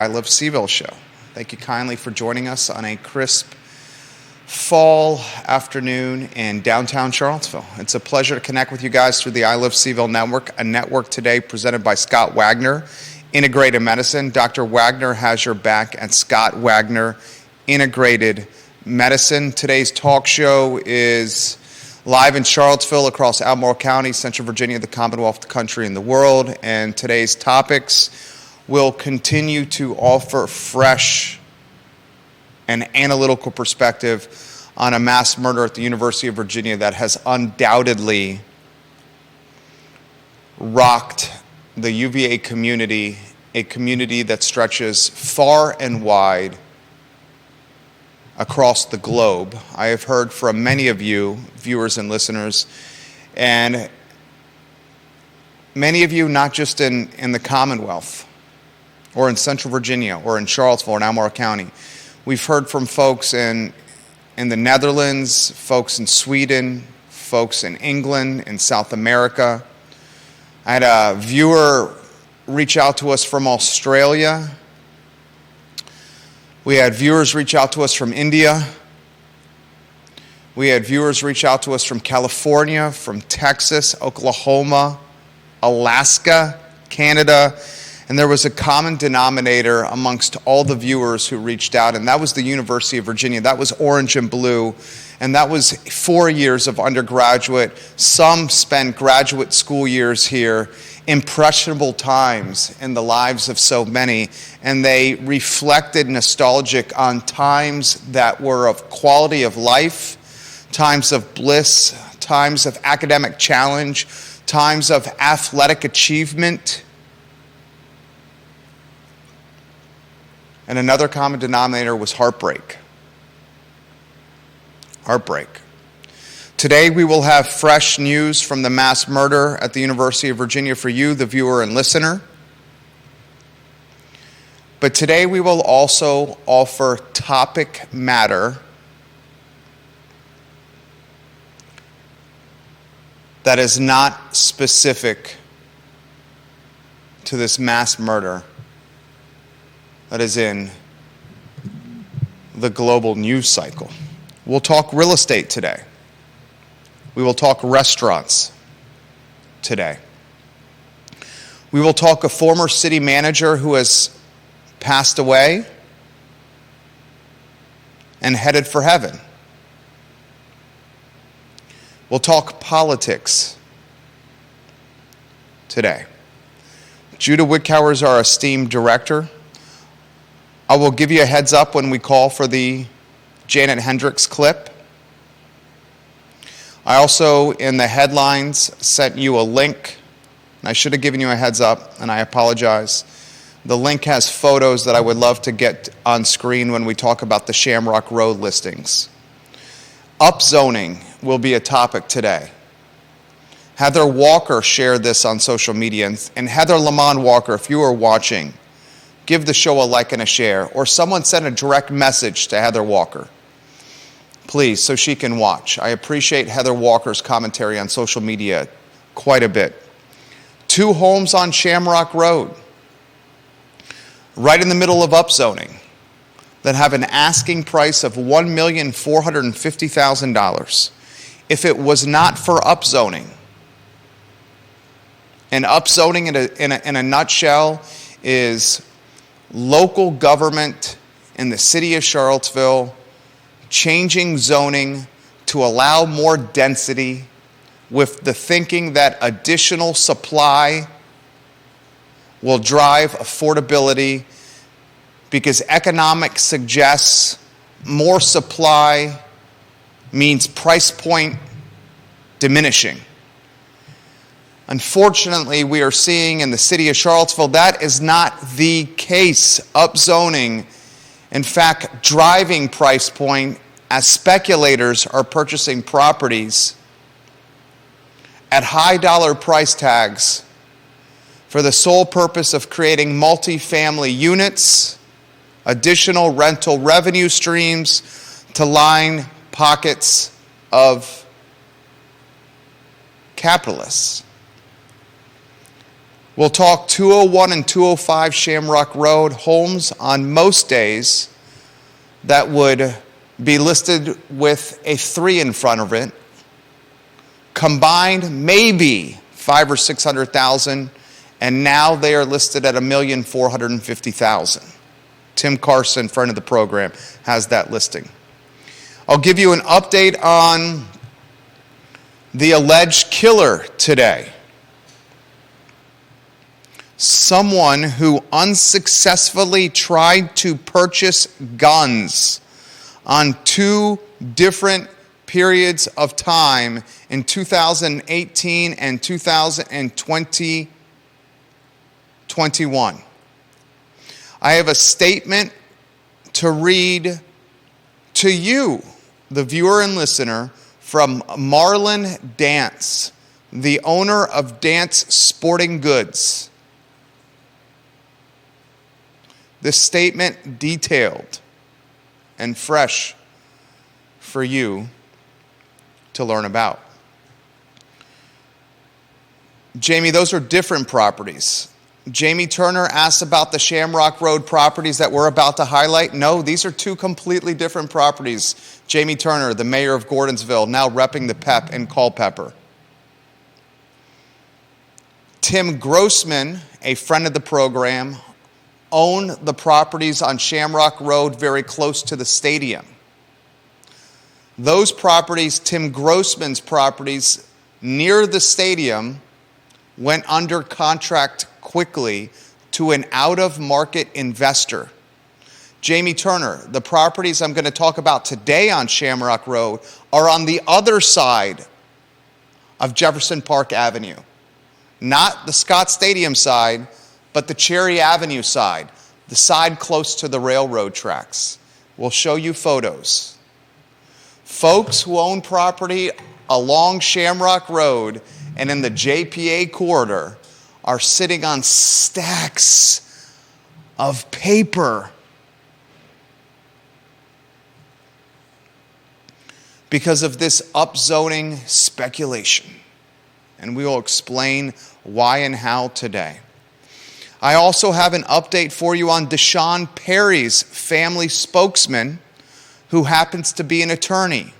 I Love CVille Show. Thank you kindly for joining us on a crisp fall afternoon in downtown Charlottesville. It's a pleasure to connect with you guys through the I Love CVille Network, a network today presented by Scott Wagner, Integrated Medicine. Dr. Wagner has your back at Scott Wagner, Integrated Medicine. Today's talk show is live in Charlottesville, across Albemarle County, Central Virginia, the Commonwealth, the country, and the world. And today's topics will continue to offer fresh and analytical perspective on a mass murder at the University of Virginia that has undoubtedly rocked the UVA community, a community that stretches far and wide across the globe. I have heard from many of you, viewers and listeners, and many of you not just in the Commonwealth, or in Central Virginia, or in Charlottesville, or in Albemarle County. We've heard from folks in the Netherlands, folks in Sweden, folks in England, in South America. I had a viewer reach out to us from Australia. We had viewers reach out to us from India. We had viewers reach out to us from California, from Texas, Oklahoma, Alaska, Canada. And there was a common denominator amongst all the viewers who reached out, and that was the University of Virginia. That was orange and blue, and that was 4 years of undergraduate. Some spent graduate school years here, impressionable times in the lives of so many, and they reflected nostalgic on times that were of quality of life, times of bliss, times of academic challenge, times of athletic achievement. And another common denominator was heartbreak. Heartbreak. Today we will have fresh news from the mass murder at the University of Virginia for you, the viewer and listener. But today we will also offer topic matter that is not specific to this mass murder that is in the global news cycle. We'll talk real estate today. We will talk restaurants today. We will talk a former city manager who has passed away and headed for heaven. We'll talk politics today. Judah Wickhauer is our esteemed director. I will give you a heads up when we call for the Janet Hendrix clip. I also, in the headlines, sent you a link, and I should have given you a heads up, and I apologize. The link has photos that I would love to get on screen when we talk about the Shamrock Road listings. Upzoning will be a topic today. Heather Walker shared this on social media, and Heather Lamont Walker, if you are watching, give the show a like and a share, or someone send a direct message to Heather Walker, please, so she can watch. I appreciate Heather Walker's commentary on social media quite a bit. 2 homes on Shamrock Road, right in the middle of upzoning, that have an asking price of $1,450,000. If it was not for upzoning, and upzoning in a nutshell is local government in the city of Charlottesville changing zoning to allow more density with the thinking that additional supply will drive affordability because economics suggests more supply means price point diminishing. Unfortunately, we are seeing in the city of Charlottesville that is not the case. Upzoning, in fact, driving price point as speculators are purchasing properties at high dollar price tags for the sole purpose of creating multifamily units, additional rental revenue streams to line pockets of capitalists. We'll talk 201 and 205 Shamrock Road, homes on most days that would be listed with a 3 in front of it, combined maybe 500,000 or 600,000, and now they are listed at 1,450,000. Tim Carson, friend of the program, has that listing. I'll give you an update on the alleged killer today. Someone who unsuccessfully tried to purchase guns on 2 different periods of time in 2018 and 2021. I have a statement to read to you, the viewer and listener, from Marlon Dance, the owner of Dance Sporting Goods. This statement detailed and fresh for you to learn about. Jamie, those are different properties. Jamie Turner asked about the Shamrock Road properties that we're about to highlight. No, these are 2 completely different properties. Jamie Turner, the mayor of Gordonsville, now repping the PEP in Culpeper. Tim Grossman, a friend of the program, owned the properties on Shamrock Road very close to the stadium. Those properties, Tim Grossman's properties near the stadium, went under contract quickly to an out-of-market investor. Jamie Turner, the properties I'm going to talk about today on Shamrock Road are on the other side of Jefferson Park Avenue. Not the Scott Stadium side, but the Cherry Avenue side, the side close to the railroad tracks. We'll show you photos. Folks who own property along Shamrock Road and in the JPA corridor are sitting on stacks of paper because of this upzoning speculation. And we will explain why and how today. I also have an update for you on Deshaun Perry's family spokesman, who happens to be an attorney.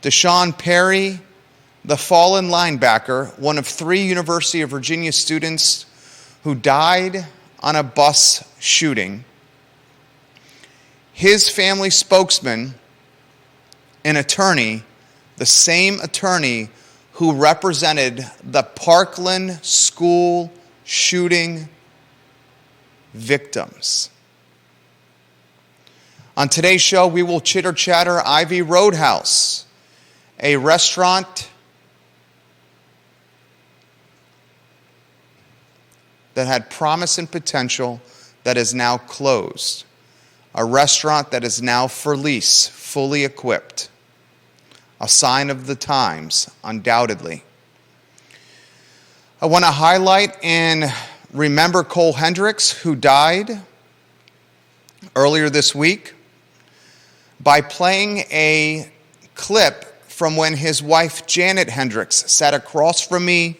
Deshaun Perry, the fallen linebacker, one of 3 University of Virginia students who died on a bus shooting. His family spokesman, an attorney, the same attorney who represented the Parkland school shooting victims. On today's show, we will chitter-chatter Ivy Roadhouse, a restaurant that had promise and potential that is now closed. A restaurant that is now for lease, fully equipped. A sign of the times, undoubtedly. I want to highlight and remember Cole Hendrix, who died earlier this week, by playing a clip from when his wife Janet Hendrix sat across from me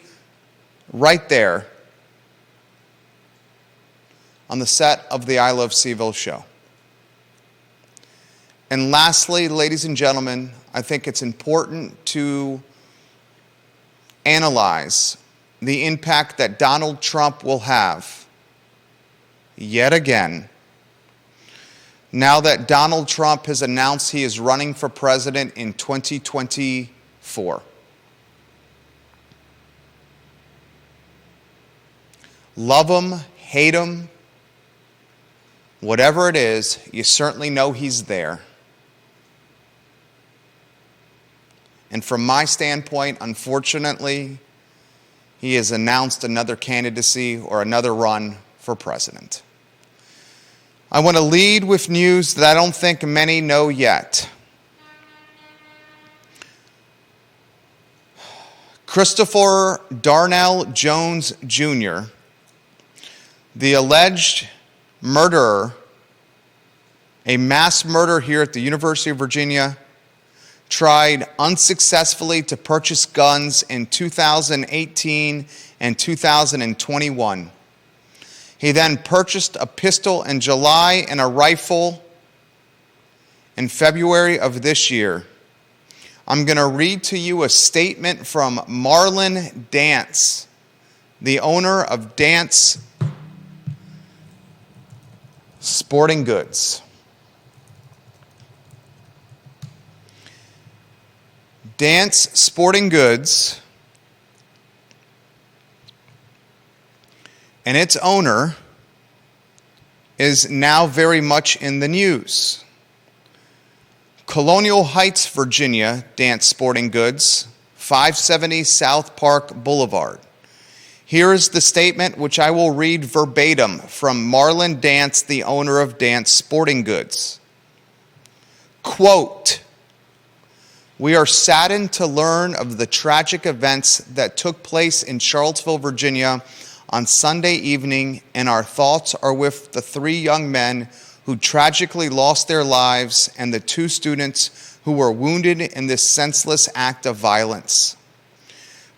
right there on the set of the I Love CVille Show. And lastly, ladies and gentlemen, I think it's important to analyze the impact that Donald Trump will have yet again now that Donald Trump has announced he is running for president in 2024. Love him, hate him, whatever it is, you certainly know he's there. And from my standpoint, unfortunately, he has announced another candidacy or another run for president. I want to lead with news that I don't think many know yet. Christopher Darnell Jones Jr., the alleged murderer, a mass murder here at the University of Virginia, tried unsuccessfully to purchase guns in 2018 and 2021. He then purchased a pistol in July and a rifle in February of this year. I'm going to read to you a statement from Marlon Dance, the owner of Dance Sporting Goods. Dance Sporting Goods and its owner is now very much in the news. Colonial Heights, Virginia, Dance Sporting Goods, 570 South Park Boulevard. Here is the statement, which I will read verbatim from Marlon Dance, the owner of Dance Sporting Goods. Quote, "We are saddened to learn of the tragic events that took place in Charlottesville, Virginia on Sunday evening, and our thoughts are with the 3 young men who tragically lost their lives and the 2 students who were wounded in this senseless act of violence.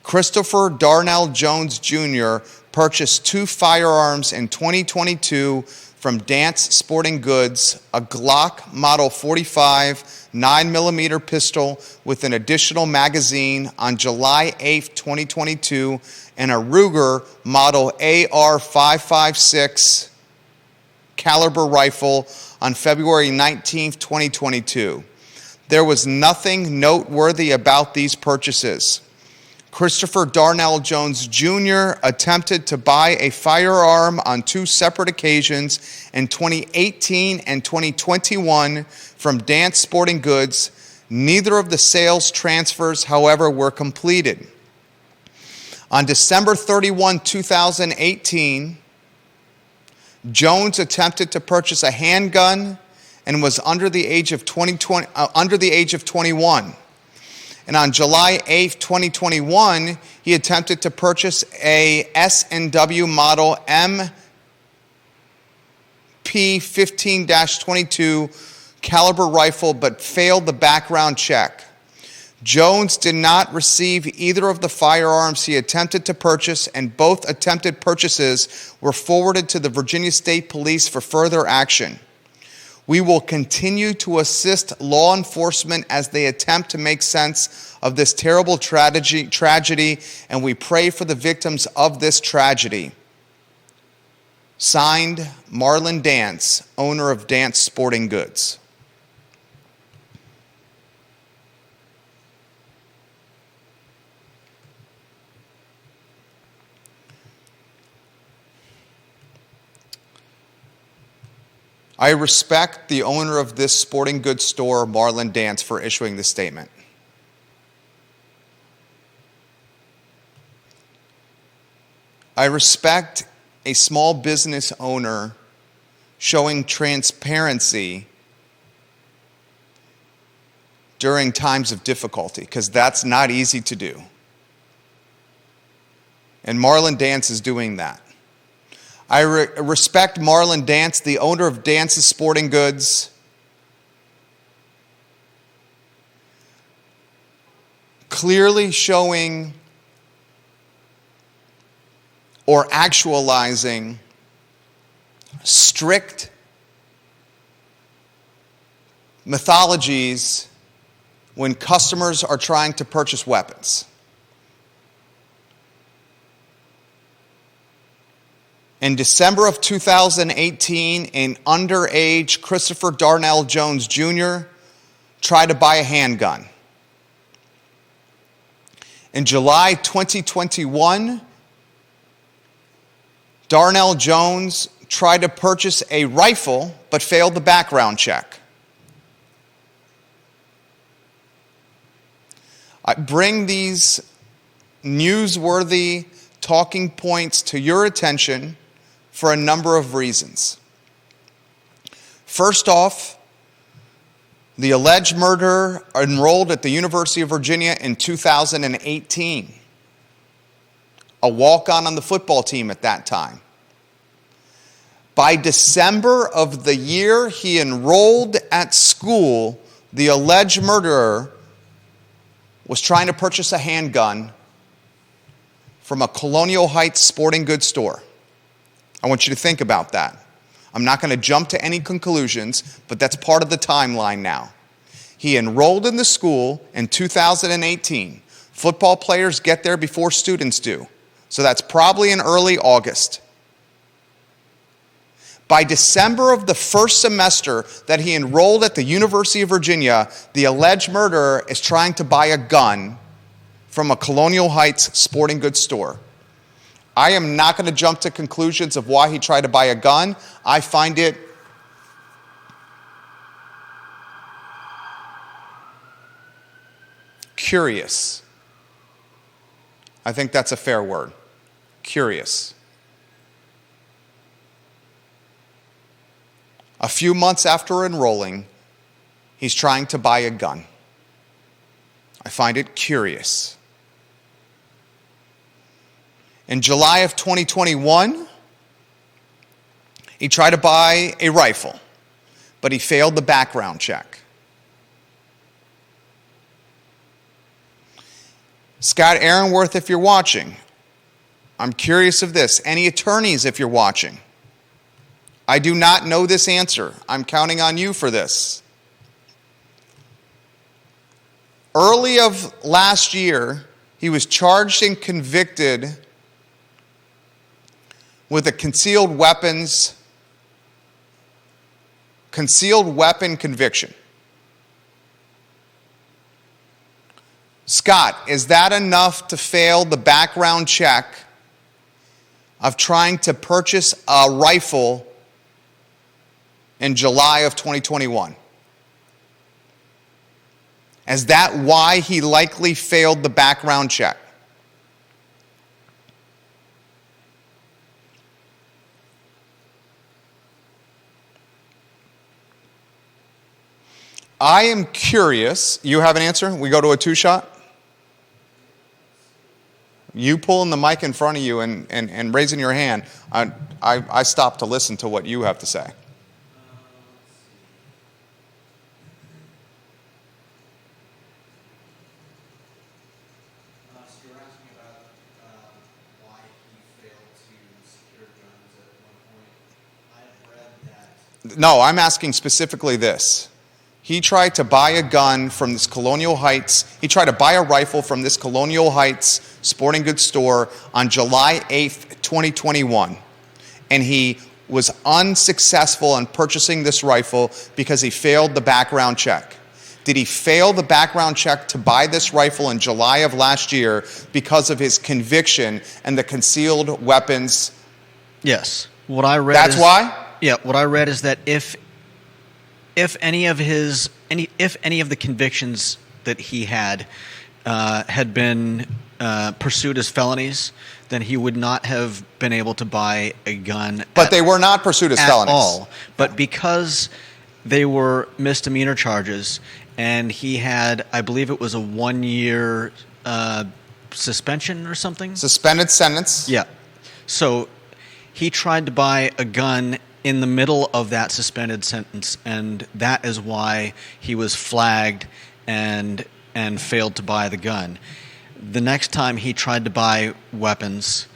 Christopher Darnell Jones Jr. purchased 2 firearms in 2022 from Dance Sporting Goods, a Glock Model 45 9mm pistol with an additional magazine on July 8, 2022, and a Ruger Model AR-556 caliber rifle on February 19, 2022. There was nothing noteworthy about these purchases. Christopher Darnell Jones Jr. attempted to buy a firearm on 2 separate occasions in 2018 and 2021 from Dance Sporting Goods. Neither of the sales transfers, however, were completed. On December 31, 2018, Jones attempted to purchase a handgun and was under the age of 21. And on July 8, 2021, he attempted to purchase a S&W model MP15-22 caliber rifle but failed the background check. Jones did not receive either of the firearms he attempted to purchase, and both attempted purchases were forwarded to the Virginia State Police for further action. We will continue to assist law enforcement as they attempt to make sense of this terrible tragedy, and we pray for the victims of this tragedy. Signed, Marlon Dance, owner of Dance Sporting Goods. I respect the owner of this sporting goods store, Marlon Dance, for issuing this statement. I respect a small business owner showing transparency during times of difficulty, because that's not easy to do. And Marlon Dance is doing that. I respect Marlon Dance, the owner of Dance's Sporting Goods, clearly showing or actualizing strict methodologies when customers are trying to purchase weapons. In December of 2018, an underage Christopher Darnell Jones Jr. tried to buy a handgun. In July 2021, Darnell Jones tried to purchase a rifle but failed the background check. I bring these newsworthy talking points to your attention for a number of reasons. First off, the alleged murderer enrolled at the University of Virginia in 2018, a walk-on on the football team at that time. By December of the year he enrolled at school, the alleged murderer was trying to purchase a handgun from a Colonial Heights sporting goods store. I want you to think about that. I'm not going to jump to any conclusions, but that's part of the timeline now. He enrolled in the school in 2018. Football players get there before students do. So that's probably in early August. By December of the first semester that he enrolled at the University of Virginia, the alleged murderer is trying to buy a gun from a Colonial Heights sporting goods store. I am not going to jump to conclusions of why he tried to buy a gun. I find it curious. I think that's a fair word. Curious. A few months after enrolling, he's trying to buy a gun. I find it curious. In July of 2021, he tried to buy a rifle, but he failed the background check. Scott Aaronworth, if you're watching, I'm curious of this. Any attorneys, if you're watching, I do not know this answer. I'm counting on you for this. Early of last year, he was charged and convicted with a concealed weapon conviction. Scott, is that enough to fail the background check of trying to purchase a rifle in July of 2021? Is that why he likely failed the background check? I am curious. You have an answer? We go to a two-shot? You pulling the mic in front of you and raising your hand, I stop to listen to what you have to say. So you're asking about why he failed to secure guns at one point. I have read that. No, I'm asking specifically this. He tried to buy a gun from this Colonial Heights. He tried to buy a rifle from this Colonial Heights sporting goods store on July 8th, 2021. And he was unsuccessful in purchasing this rifle because he failed the background check. Did he fail the background check to buy this rifle in July of last year because of his conviction and the concealed weapons? Yes. What I read That's why? Yeah, what I read is that if any of the convictions that he had been pursued as felonies, then he would not have been able to buy a gun. But they were not pursued as felonies. All. But because they were misdemeanor charges, and he had, I believe it was a 1-year suspension or something. Suspended sentence. Yeah. So he tried to buy a gun in the middle of that suspended sentence, and that is why he was flagged and failed to buy the gun. The next time he tried to buy weapons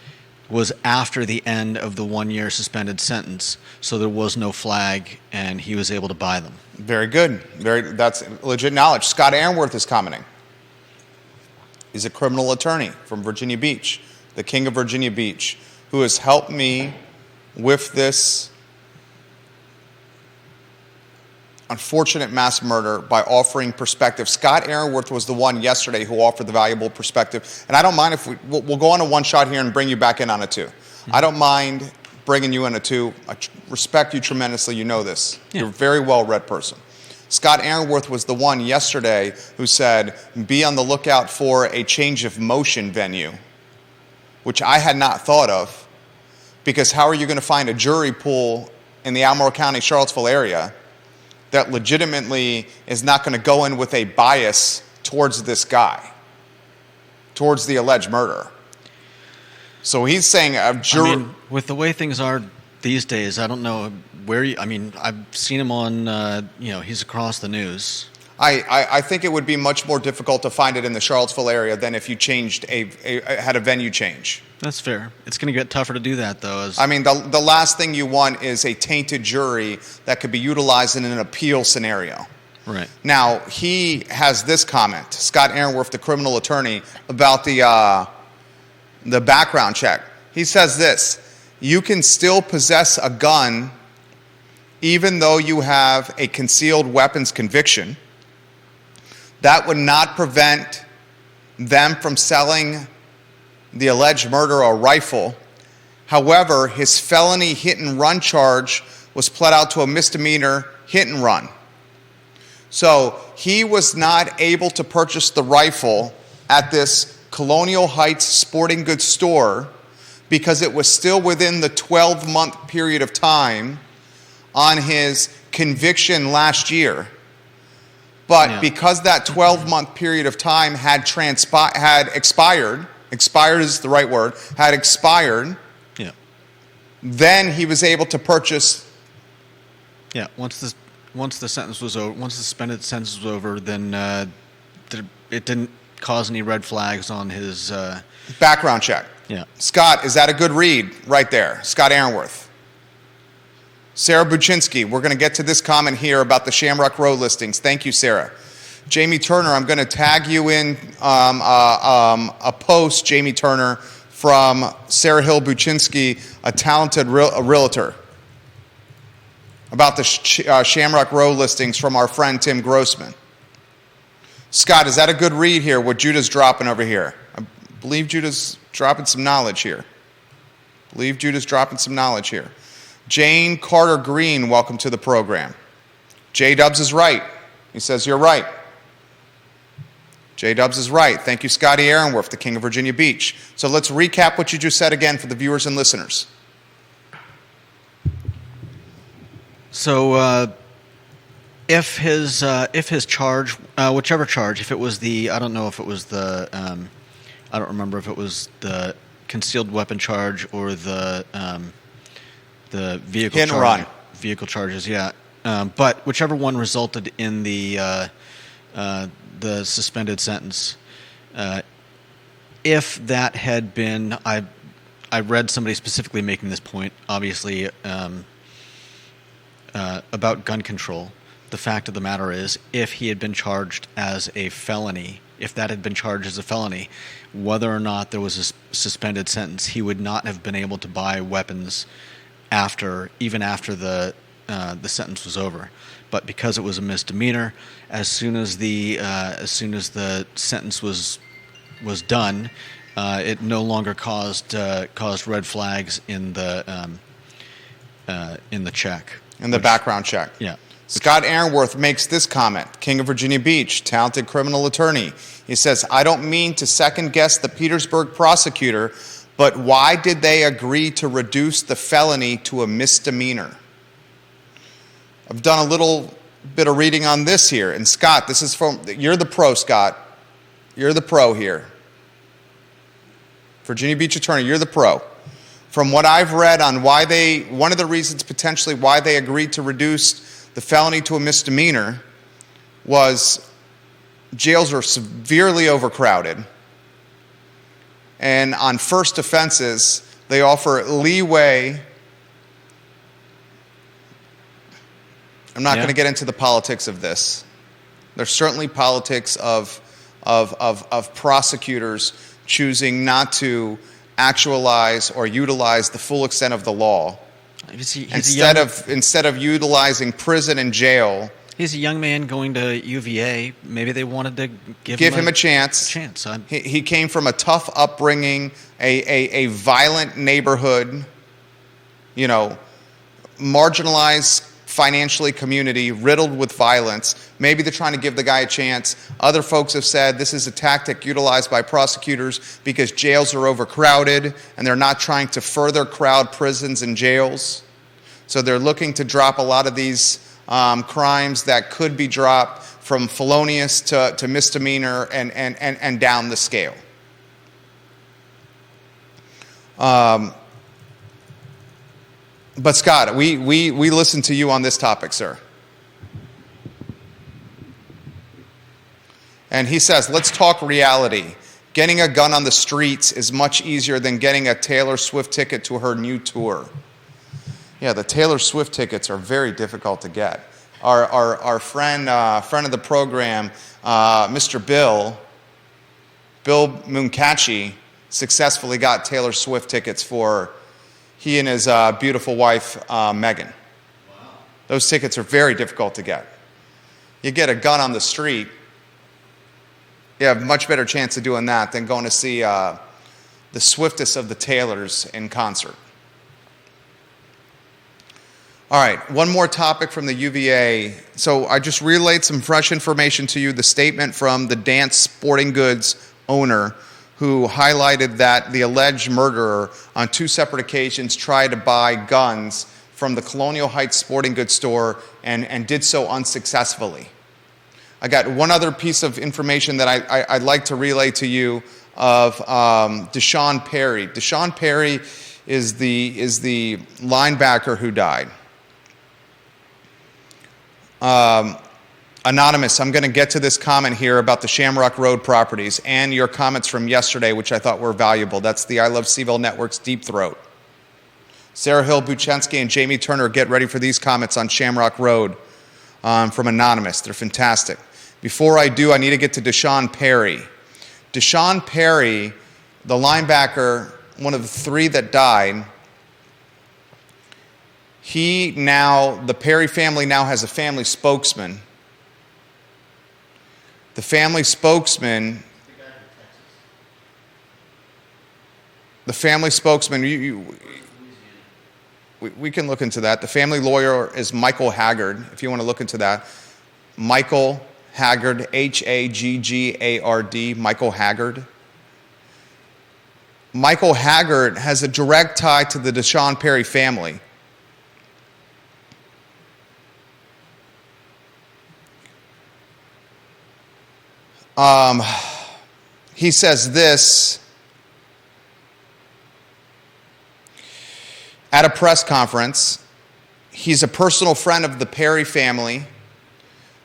was after the end of the 1-year suspended sentence, so there was no flag, and he was able to buy them. Very good. That's legit knowledge. Scott Aaronworth is commenting. He's a criminal attorney from Virginia Beach, the king of Virginia Beach, who has helped me with this unfortunate mass murder by offering perspective. Scott Aaronworth was the one yesterday who offered the valuable perspective. And I don't mind if we'll go on a one shot here and bring you back in on a two. I don't mind bringing you in a two. I respect you tremendously. You know this. Yeah. You're a very well-read person. Scott Aaronworth was the one yesterday who said, be on the lookout for a change of motion venue, which I had not thought of, because how are you going to find a jury pool in the Albemarle County, Charlottesville area that legitimately is not going to go in with a bias towards this guy, towards the alleged murderer? So he's saying a jury... I mean, with the way things are these days, I don't know where I've seen him on, he's across the news. I think it would be much more difficult to find it in the Charlottesville area than if you changed had a venue change. That's fair. It's going to get tougher to do that, though. I mean, the last thing you want is a tainted jury that could be utilized in an appeal scenario. Right. Now, he has this comment, Scott Aaronworth, the criminal attorney, about the background check. He says this: you can still possess a gun even though you have a concealed weapons conviction. That would not prevent them from selling the alleged murderer a rifle. However, his felony hit and run charge was pled out to a misdemeanor hit and run. So he was not able to purchase the rifle at this Colonial Heights sporting goods store because it was still within the 12-month period of time on his conviction last year. But because that 12-month period of time had expired is the right word, had expired, then he was able to purchase. Yeah, once the sentence was over, once the suspended sentence was over, then it didn't cause any red flags on his background check. Yeah. Scott, is that a good read right there? Scott Aaronworth. Sarah Buczynski, we're going to get to this comment here about the Shamrock Road listings. Thank you, Sarah. Jamie Turner, I'm going to tag you in a post, Jamie Turner, from Sarah Hill Buczynski, a talented realtor, about the Shamrock Road listings from our friend Tim Grossman. Scott, is that a good read here, what Judah's dropping over here? I believe Judah's dropping some knowledge here. Jane Carter Green, welcome to the program. J-Dubs is right. He says you're right. J-Dubs is right. Thank you, Scotty Aaronworth, the King of Virginia Beach. So let's recap what you just said again for the viewers and listeners. So if his charge, whichever charge, if it was I don't remember if it was the concealed weapon charge or the vehicle Hit and run. Vehicle charges, yeah. But whichever one resulted in the suspended sentence, if that had been, I read somebody specifically making this point, obviously, about gun control. The fact of the matter is, if he had been charged as a felony, if that had been charged as a felony, whether or not there was a suspended sentence, he would not have been able to buy weapons even after the sentence was over. But because it was a misdemeanor, as soon as the sentence was done, it no longer caused red flags in the check. In the background check. Yeah. Scott Aaronworth makes this comment, King of Virginia Beach, talented criminal attorney. He says, I don't mean to second guess the Petersburg prosecutor, but why did they agree to reduce the felony to a misdemeanor? I've done a little bit of reading on this here. And Scott, this is you're the pro, Scott. You're the pro here. Virginia Beach attorney, you're the pro. From what I've read on one of the reasons potentially why they agreed to reduce the felony to a misdemeanor was jails are severely overcrowded. And on first offenses, they offer leeway. I'm not going to get into the politics of this. There's certainly politics of prosecutors choosing not to actualize or utilize the full extent of the law. Instead of utilizing prison and jail. He's a young man going to UVA. Maybe they wanted to give him a chance. He came from a tough upbringing, a violent neighborhood, marginalized financially community, riddled with violence. Maybe they're trying to give the guy a chance. Other folks have said this is a tactic utilized by prosecutors because jails are overcrowded and they're not trying to further crowd prisons and jails. So they're looking to drop a lot of these crimes that could be dropped from felonious to misdemeanor and down the scale. But Scott, we listen to you on this topic, sir. And he says, let's talk reality. Getting a gun on the streets is much easier than getting a Taylor Swift ticket to her new tour. Yeah, the Taylor Swift tickets are very difficult to get. Our friend of the program, Mr. Bill Munkachi, successfully got Taylor Swift tickets for he and his beautiful wife, Megan. Wow. Those tickets are very difficult to get. You get a gun on the street, you have a much better chance of doing that than going to see the swiftest of the Taylors in concert. All right, one more topic from the UVA. So I just relayed some fresh information to you, the statement from the Dance Sporting Goods owner who highlighted that the alleged murderer on 2 separate occasions tried to buy guns from the Colonial Heights Sporting Goods store and did so unsuccessfully. I got one other piece of information that I'd like to relay to you of Deshaun Perry. Deshaun Perry is the linebacker who died. Anonymous, I'm going to get to this comment here about the Shamrock Road properties and your comments from yesterday, which I thought were valuable. That's the I Love CVille Network's Deep Throat. Sarah Hill Buchensky and Jamie Turner, get ready for these comments on Shamrock Road from Anonymous. They're fantastic. Before I do, I need to get to Deshaun Perry. Deshaun Perry, the linebacker, one of the 3 that died, the Perry family now has a family spokesman. The family spokesman, we can look into that. The family lawyer is Michael Haggard, if you want to look into that. Michael Haggard, Haggard, Michael Haggard. Michael Haggard has a direct tie to the Deshaun Perry family. He says this at a press conference. He's a personal friend of the Perry family.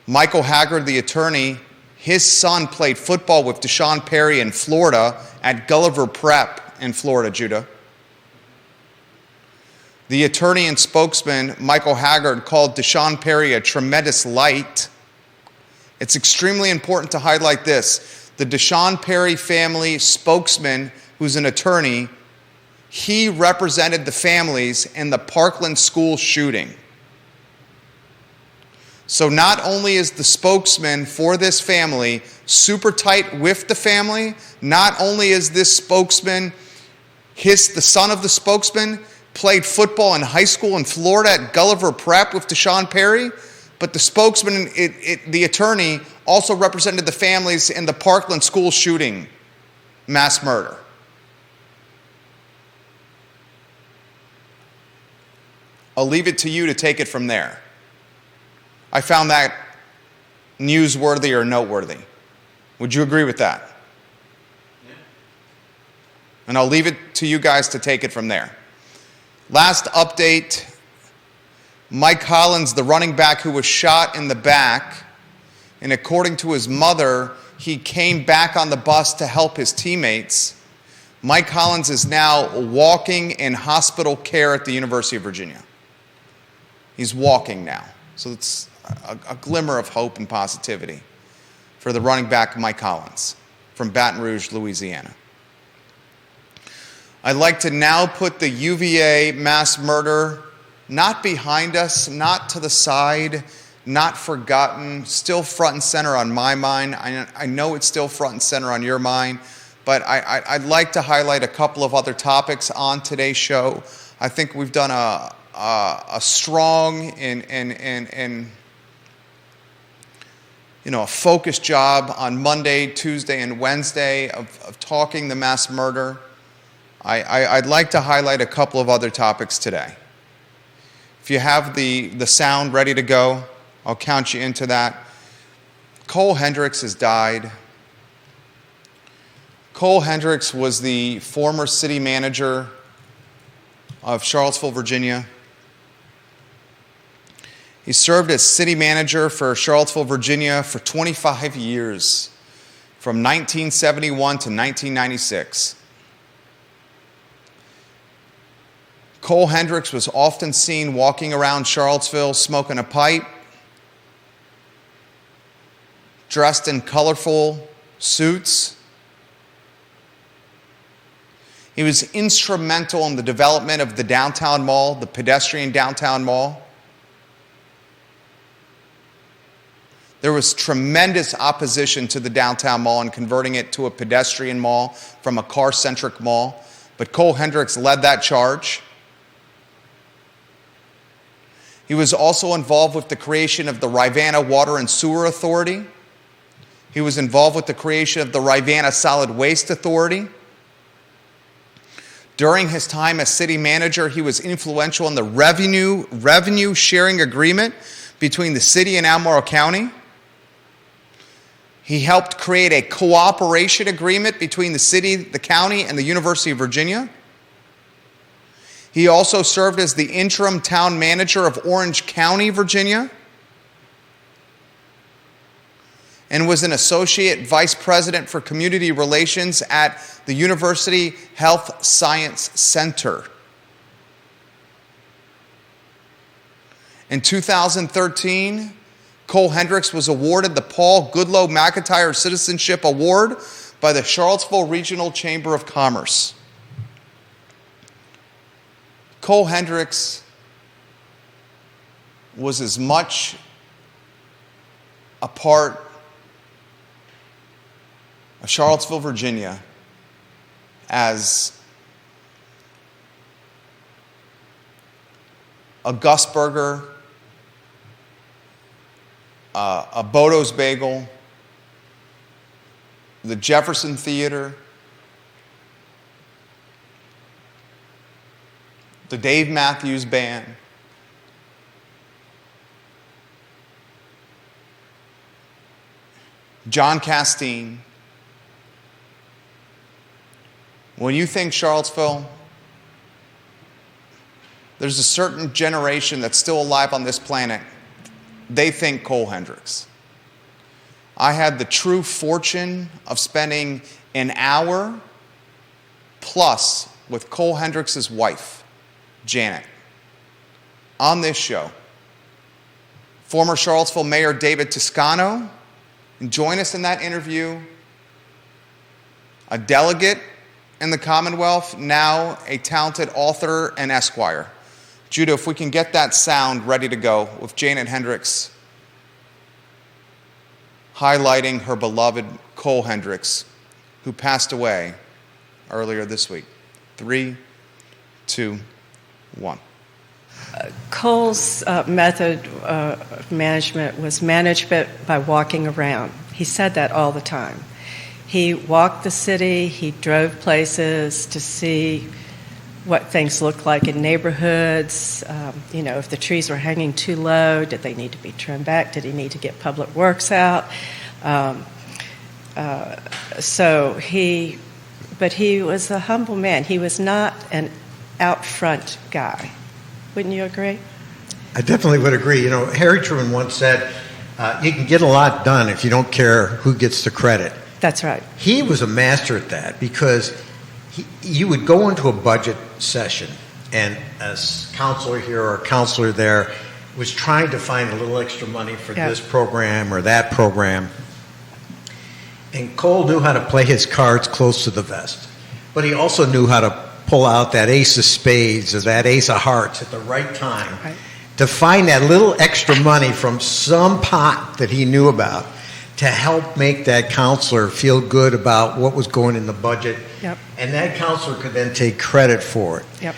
Michael Haggard, the attorney, his son played football with Deshaun Perry in Florida at Gulliver Prep in Florida, Judah. The attorney and spokesman, Michael Haggard, called Deshaun Perry a tremendous light. It's extremely important to highlight this. The Deshaun Perry family spokesman, who's an attorney, he represented the families in the Parkland school shooting. So not only is the spokesman for this family super tight with the family, not only is this spokesman, the son of the spokesman, played football in high school in Florida at Gulliver Prep with Deshaun Perry, but the spokesman, the attorney, also represented the families in the Parkland school shooting mass murder. I'll leave it to you to take it from there. I found that newsworthy or noteworthy. Would you agree with that? Yeah. And I'll leave it to you guys to take it from there. Last update. Mike Hollins, the running back who was shot in the back, and according to his mother, he came back on the bus to help his teammates. Mike Hollins is now walking in hospital care at the University of Virginia. He's walking now. So it's a glimmer of hope and positivity for the running back Mike Hollins from Baton Rouge, Louisiana. I'd like to now put the UVA mass murder not behind us, not to the side, not forgotten, still front and center on my mind. I know it's still front and center on your mind, but I'd like to highlight a couple of other topics on today's show. I think we've done a strong and a focused job on Monday, Tuesday, and Wednesday of talking the mass murder. I'd like to highlight a couple of other topics today. If you have the sound ready to go, I'll count you into that. Cole Hendrix has died. Cole Hendrix was the former city manager of Charlottesville, Virginia. He served as city manager for Charlottesville, Virginia for 25 years. from 1971 to 1996. Cole Hendrix was often seen walking around Charlottesville smoking a pipe, dressed in colorful suits. He was instrumental in the development of the downtown mall, the pedestrian downtown mall. There was tremendous opposition to the downtown mall and converting it to a pedestrian mall from a car-centric mall, but Cole Hendrix led that charge. He was also involved with the creation of the Rivanna Water and Sewer Authority. He was involved with the creation of the Rivanna Solid Waste Authority. During his time as city manager, he was influential in the revenue sharing agreement between the city and Albemarle County. He helped create a cooperation agreement between the city, the county, and the University of Virginia. He also served as the interim town manager of Orange County, Virginia, and was an associate vice president for community relations at the University Health Science Center. In 2013, Cole Hendrix was awarded the Paul Goodloe McIntyre Citizenship Award by the Charlottesville Regional Chamber of Commerce. Cole Hendrix was as much a part of Charlottesville, Virginia, as a Gus Burger, a Bodo's Bagel, the Jefferson Theater, the Dave Matthews Band, John Castine. When you think Charlottesville, there's a certain generation that's still alive on this planet. They think Cole Hendrix. I had the true fortune of spending an hour plus with Cole Hendrix's wife, Janet, on this show. Former Charlottesville Mayor David Toscano, and join us in that interview. A delegate in the Commonwealth, now a talented author and esquire. Judah, if we can get that sound ready to go with Janet Hendrix highlighting her beloved Cole Hendrix, who passed away earlier this week. 3, 2, 1. Cole's method of management was management by walking around. He said that all the time. He walked the city, he drove places to see what things looked like in neighborhoods. If the trees were hanging too low, did they need to be trimmed back? Did he need to get public works out? But he was a humble man. He was not an out front guy. Wouldn't you agree? I definitely would agree. Harry Truman once said, you can get a lot done if you don't care who gets the credit. That's right. He was a master at that because you would go into a budget session, and as counselor here or counselor there was trying to find a little extra money for this program or that program. And Cole knew how to play his cards close to the vest, but he also knew how to pull out that ace of spades or that ace of hearts at the right time to find that little extra money from some pot that he knew about to help make that counselor feel good about what was going in the budget. Yep. And that counselor could then take credit for it. Yep.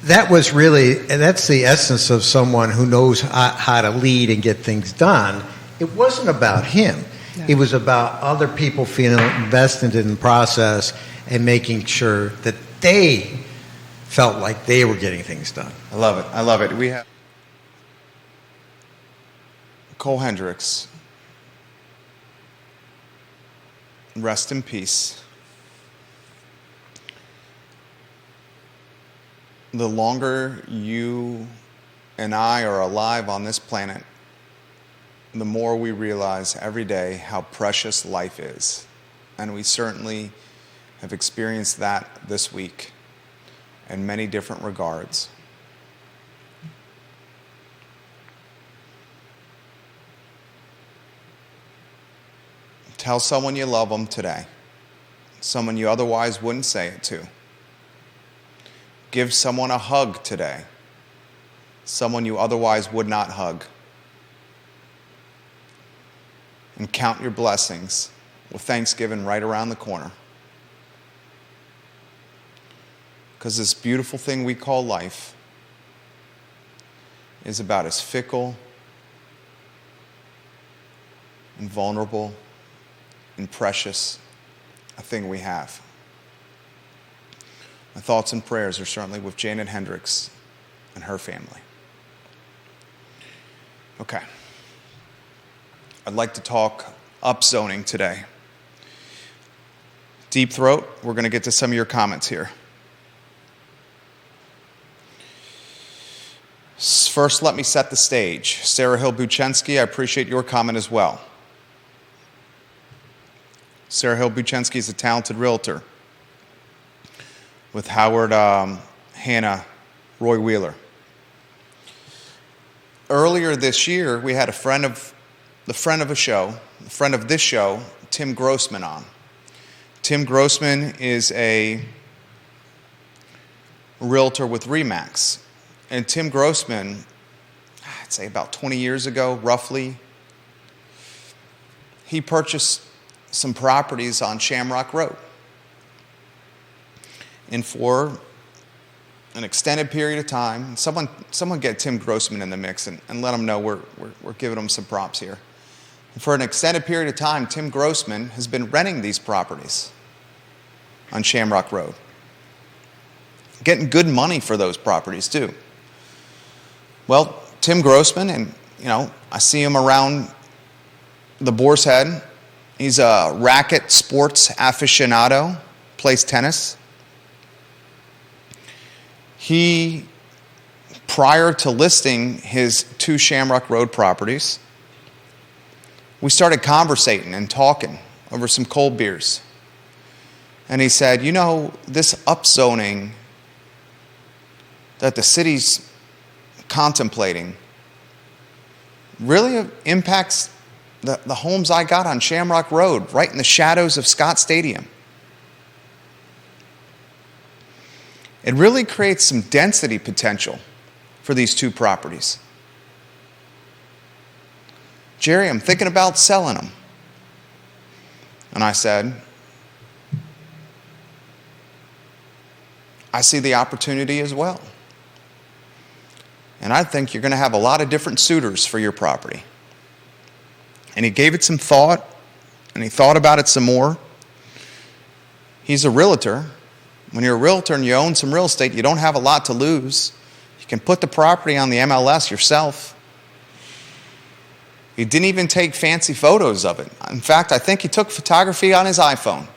That's the essence of someone who knows how to lead and get things done. It wasn't about him. No. It was about other people feeling invested in the process and making sure that they felt like they were getting things done. I love it. I love it. We have Cole Hendrix. Rest in peace. The longer you and I are alive on this planet, the more we realize every day how precious life is. and we certainly have experienced that this week in many different regards. Tell someone you love them today, someone you otherwise wouldn't say it to. Give someone a hug today, someone you otherwise would not hug. And count your blessings with Thanksgiving right around the corner. Because this beautiful thing we call life is about as fickle and vulnerable and precious a thing we have. My thoughts and prayers are certainly with Janet Hendrix and her family. Okay. I'd like to talk upzoning today. Deep throat, we're going to get to some of your comments here. First, let me set the stage. Sarah Hill-Buchensky, I appreciate your comment as well. Sarah Hill-Buchensky is a talented realtor with Howard, Hannah, Roy Wheeler. Earlier this year, we had a friend of this show, Tim Grossman, on. Tim Grossman is a realtor with RE/MAX. And Tim Grossman, I'd say about 20 years ago, roughly, he purchased some properties on Shamrock Road. And for an extended period of time, someone get Tim Grossman in the mix and let him know we're giving him some props here. And for an extended period of time, Tim Grossman has been renting these properties on Shamrock Road. Getting good money for those properties too. Well, Tim Grossman, and I see him around the Boar's Head. He's a racket sports aficionado, plays tennis. He, prior to listing his 2 Shamrock Road properties, we started conversating and talking over some cold beers. And he said, this upzoning that the city's contemplating really impacts the homes I got on Shamrock Road, right in the shadows of Scott Stadium. It really creates some density potential for these 2 properties. Jerry, I'm thinking about selling them. And I said, I see the opportunity as well. And I think you're going to have a lot of different suitors for your property. And he gave it some thought, and he thought about it some more. He's a realtor. When you're a realtor and you own some real estate, you don't have a lot to lose. You can put the property on the MLS yourself. He didn't even take fancy photos of it. In fact, I think he took photography on his iPhone.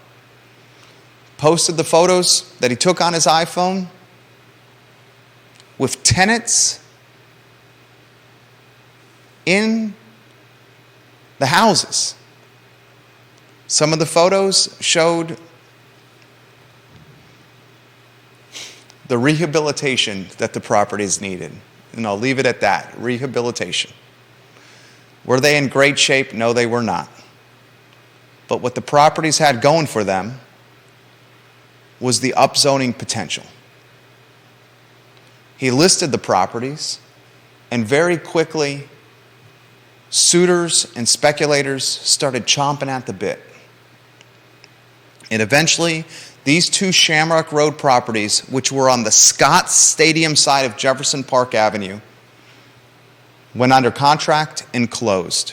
Posted the photos that he took on his iPhone with tenants in the houses. Some of the photos showed the rehabilitation that the properties needed. And I'll leave it at that, rehabilitation. Were they in great shape? No, they were not. But what the properties had going for them was the upzoning potential. He listed the properties, and very quickly, suitors and speculators started chomping at the bit. And eventually, these 2 Shamrock Road properties, which were on the Scott Stadium side of Jefferson Park Avenue, went under contract and closed.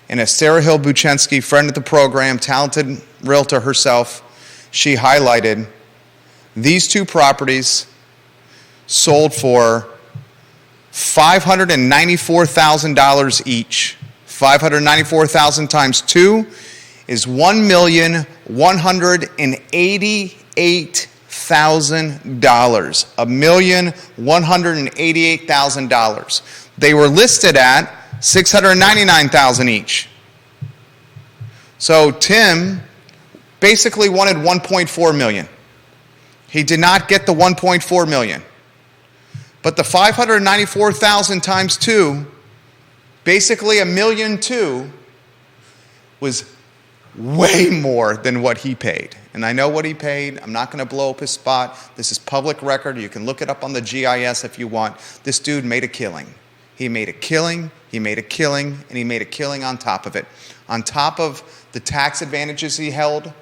And as Sarah Hill-Buchensky, friend of the program, talented realtor herself, she highlighted these 2 properties sold for $594,000 each. $594,000 times 2 is $1,188,000. $1,188,000. They were listed at $699,000 each. So Tim basically wanted 1.4 million. He did not get the 1.4 million. But the 594,000 times 2, basically $1.2 million, was way more than what he paid. And I know what he paid. I'm not going to blow up his spot. This is public record. You can look it up on the GIS if you want. This dude made a killing. He made a killing, he made a killing, and he made a killing on top of it. On top of the tax advantages he held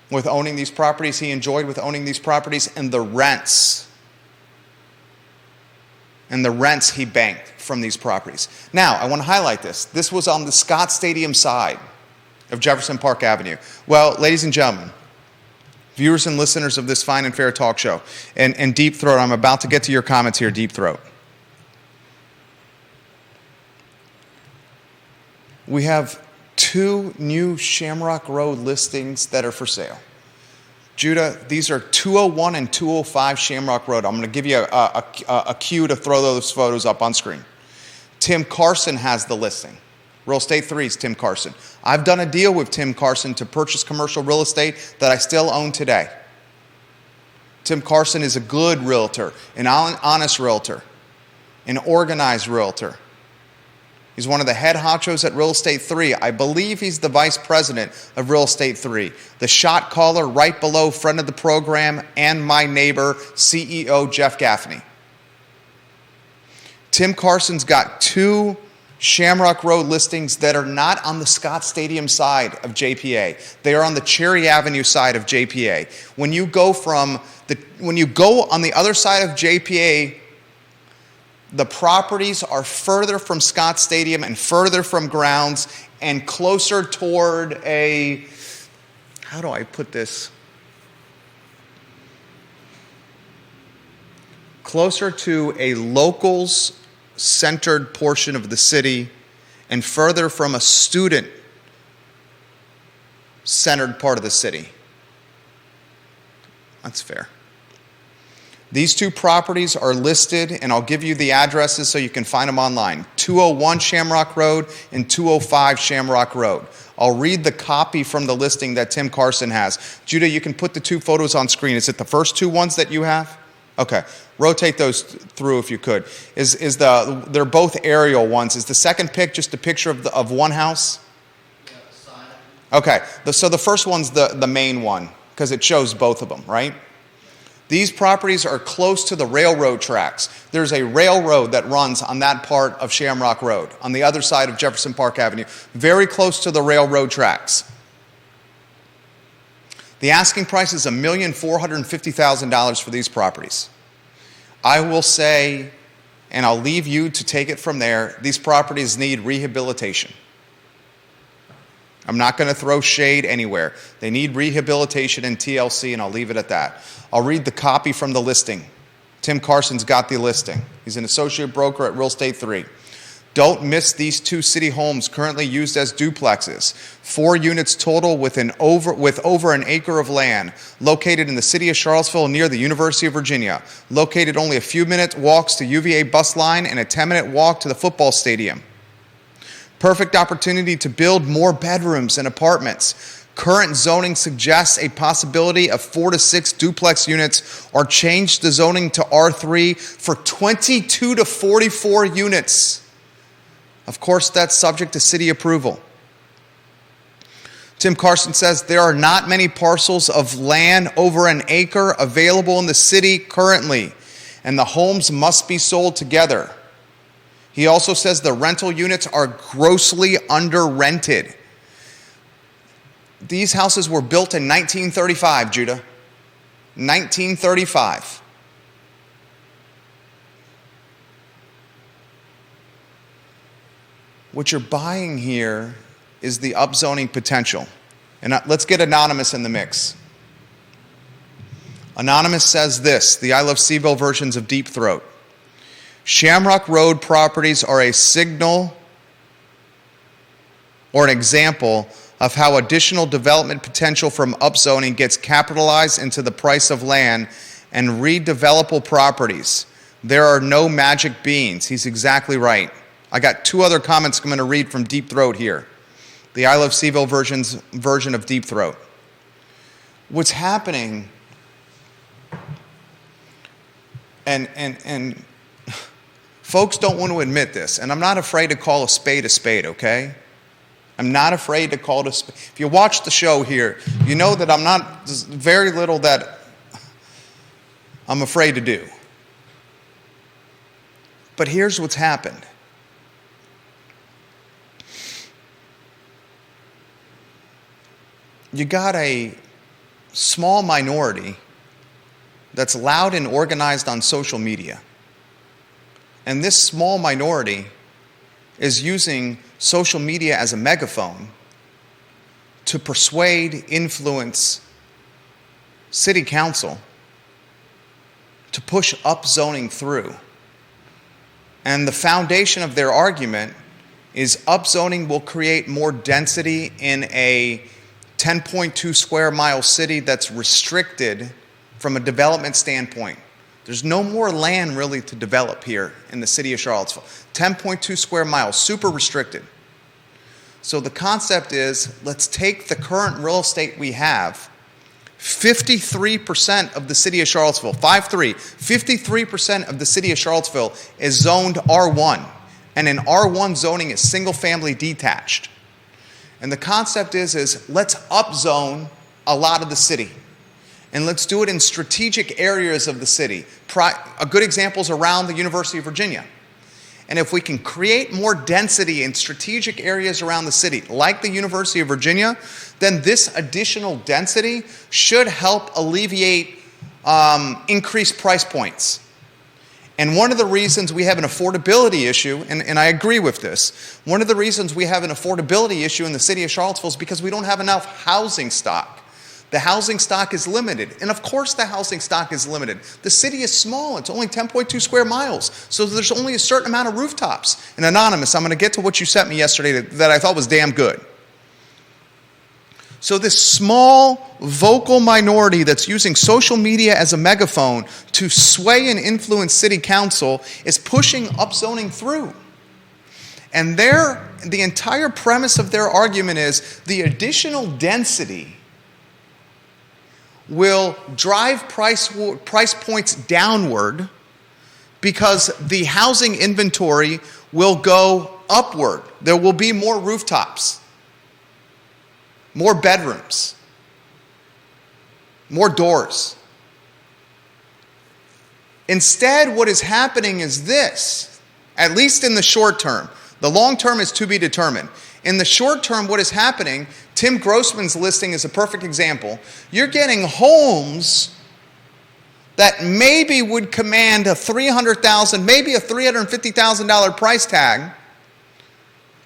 with owning these properties, he enjoyed with owning these properties, and the rents. And the rents he banked from these properties. Now, I want to highlight this. This was on the Scott Stadium side of Jefferson Park Avenue. Well, ladies and gentlemen, viewers and listeners of this fine and fair talk show, and Deep Throat, I'm about to get to your comments here, Deep Throat. We have 2 new Shamrock Road listings that are for sale. Judah, these are 201 and 205 Shamrock Road. I'm going to give you a cue to throw those photos up on screen. Tim Carson has the listing. Real Estate 3's Tim Carson. I've done a deal with Tim Carson to purchase commercial real estate that I still own today. Tim Carson is a good realtor, an honest realtor, an organized realtor. He's one of the head honchos at Real Estate 3. I believe he's the vice president of Real Estate 3. The shot caller right below friend of the program and my neighbor, CEO Jeff Gaffney. Tim Carson's got 2 Shamrock Road listings that are not on the Scott Stadium side of JPA. They are on the Cherry Avenue side of JPA. When you go on the other side of JPA, the properties are further from Scott Stadium and further from grounds and closer toward a, how do I put this? Closer to a locals centered portion of the city and further from a student centered part of the city. That's fair. These 2 properties are listed, and I'll give you the addresses so you can find them online. 201 Shamrock Road and 205 Shamrock Road. I'll read the copy from the listing that Tim Carson has. Judah, you can put the 2 photos on screen. Is it the first 2 ones that you have? Okay. Rotate those through if you could. They're both aerial ones. Is the second pic just a picture of one house? Yeah, the side. Okay. So the first one's the main one because it shows both of them, right? These properties are close to the railroad tracks. There's a railroad that runs on that part of Shamrock Road, on the other side of Jefferson Park Avenue, very close to the railroad tracks. The asking price is $1,450,000 for these properties. I will say, and I'll leave you to take it from there, these properties need rehabilitation. I'm not going to throw shade anywhere. They need rehabilitation and TLC, and I'll leave it at that. I'll read the copy from the listing. Tim Carson's got the listing. He's an associate broker at Real Estate 3. Don't miss these 2 city homes currently used as duplexes. 4 units total with over an acre of land, located in the city of Charlottesville near the University of Virginia, located only a few minute walks to UVA bus line and a 10-minute walk to the football stadium. Perfect opportunity to build more bedrooms and apartments. Current zoning suggests a possibility of 4 to 6 duplex units, or change the zoning to R3 for 22 to 44 units. Of course, that's subject to city approval. Tim Carson says there are not many parcels of land over an acre available in the city currently, and the homes must be sold together. He also says the rental units are grossly under-rented. These houses were built in 1935, Judah. 1935. What you're buying here is the upzoning potential. And let's get Anonymous in the mix. Anonymous says this, the I Love CVille versions of Deep Throat. Shamrock Road properties are a signal or an example of how additional development potential from upzoning gets capitalized into the price of land and redevelopable properties. There are no magic beans. He's exactly right. I got 2 other comments I'm going to read from Deep Throat here. The I Love CVille version of Deep Throat. what's happening, and folks don't want to admit this, and I'm not afraid to call a spade, okay? I'm not afraid to call it a spade. If you watch the show here, you know that there's very little that I'm afraid to do. But here's what's happened. You got a small minority that's loud and organized on social media. And this small minority is using social media as a megaphone to persuade, influence city council to push upzoning through. And the foundation of their argument is upzoning will create more density in a 10.2 square mile city that's restricted from a development standpoint. There's no more land really to develop here in the city of Charlottesville. 10.2 square miles, super restricted. So the concept is, let's take the current real estate we have. 53% of the city of Charlottesville, 53% of the city of Charlottesville is zoned R1. And in R1 zoning is single family detached. And the concept is let's upzone a lot of the city. And let's do it in strategic areas of the city. A good example is around the University of Virginia. And if we can create more density in strategic areas around the city, like the University of Virginia, then this additional density should help alleviate increased price points. And one of the reasons we have an affordability issue, and I agree with this, one of the reasons we have an affordability issue in the city of Charlottesville is because we don't have enough housing stock. The housing stock is limited. And of course the housing stock is limited. The city is small. It's only 10.2 square miles. So there's only a certain amount of rooftops. And Anonymous, I'm going to get to what you sent me yesterday that I thought was damn good. So this small vocal minority that's using social media as a megaphone to sway and influence city council is pushing upzoning through. And the entire premise of their argument is the additional density will drive price points downward because the housing inventory will go upward. There will be more rooftops, more bedrooms, more doors. Instead, what is happening is this, at least in the short term. The long term is to be determined. In the short term, what is happening, Tim Grossman's listing is a perfect example. You're getting homes that maybe would command a $300,000, maybe a $350,000 price tag.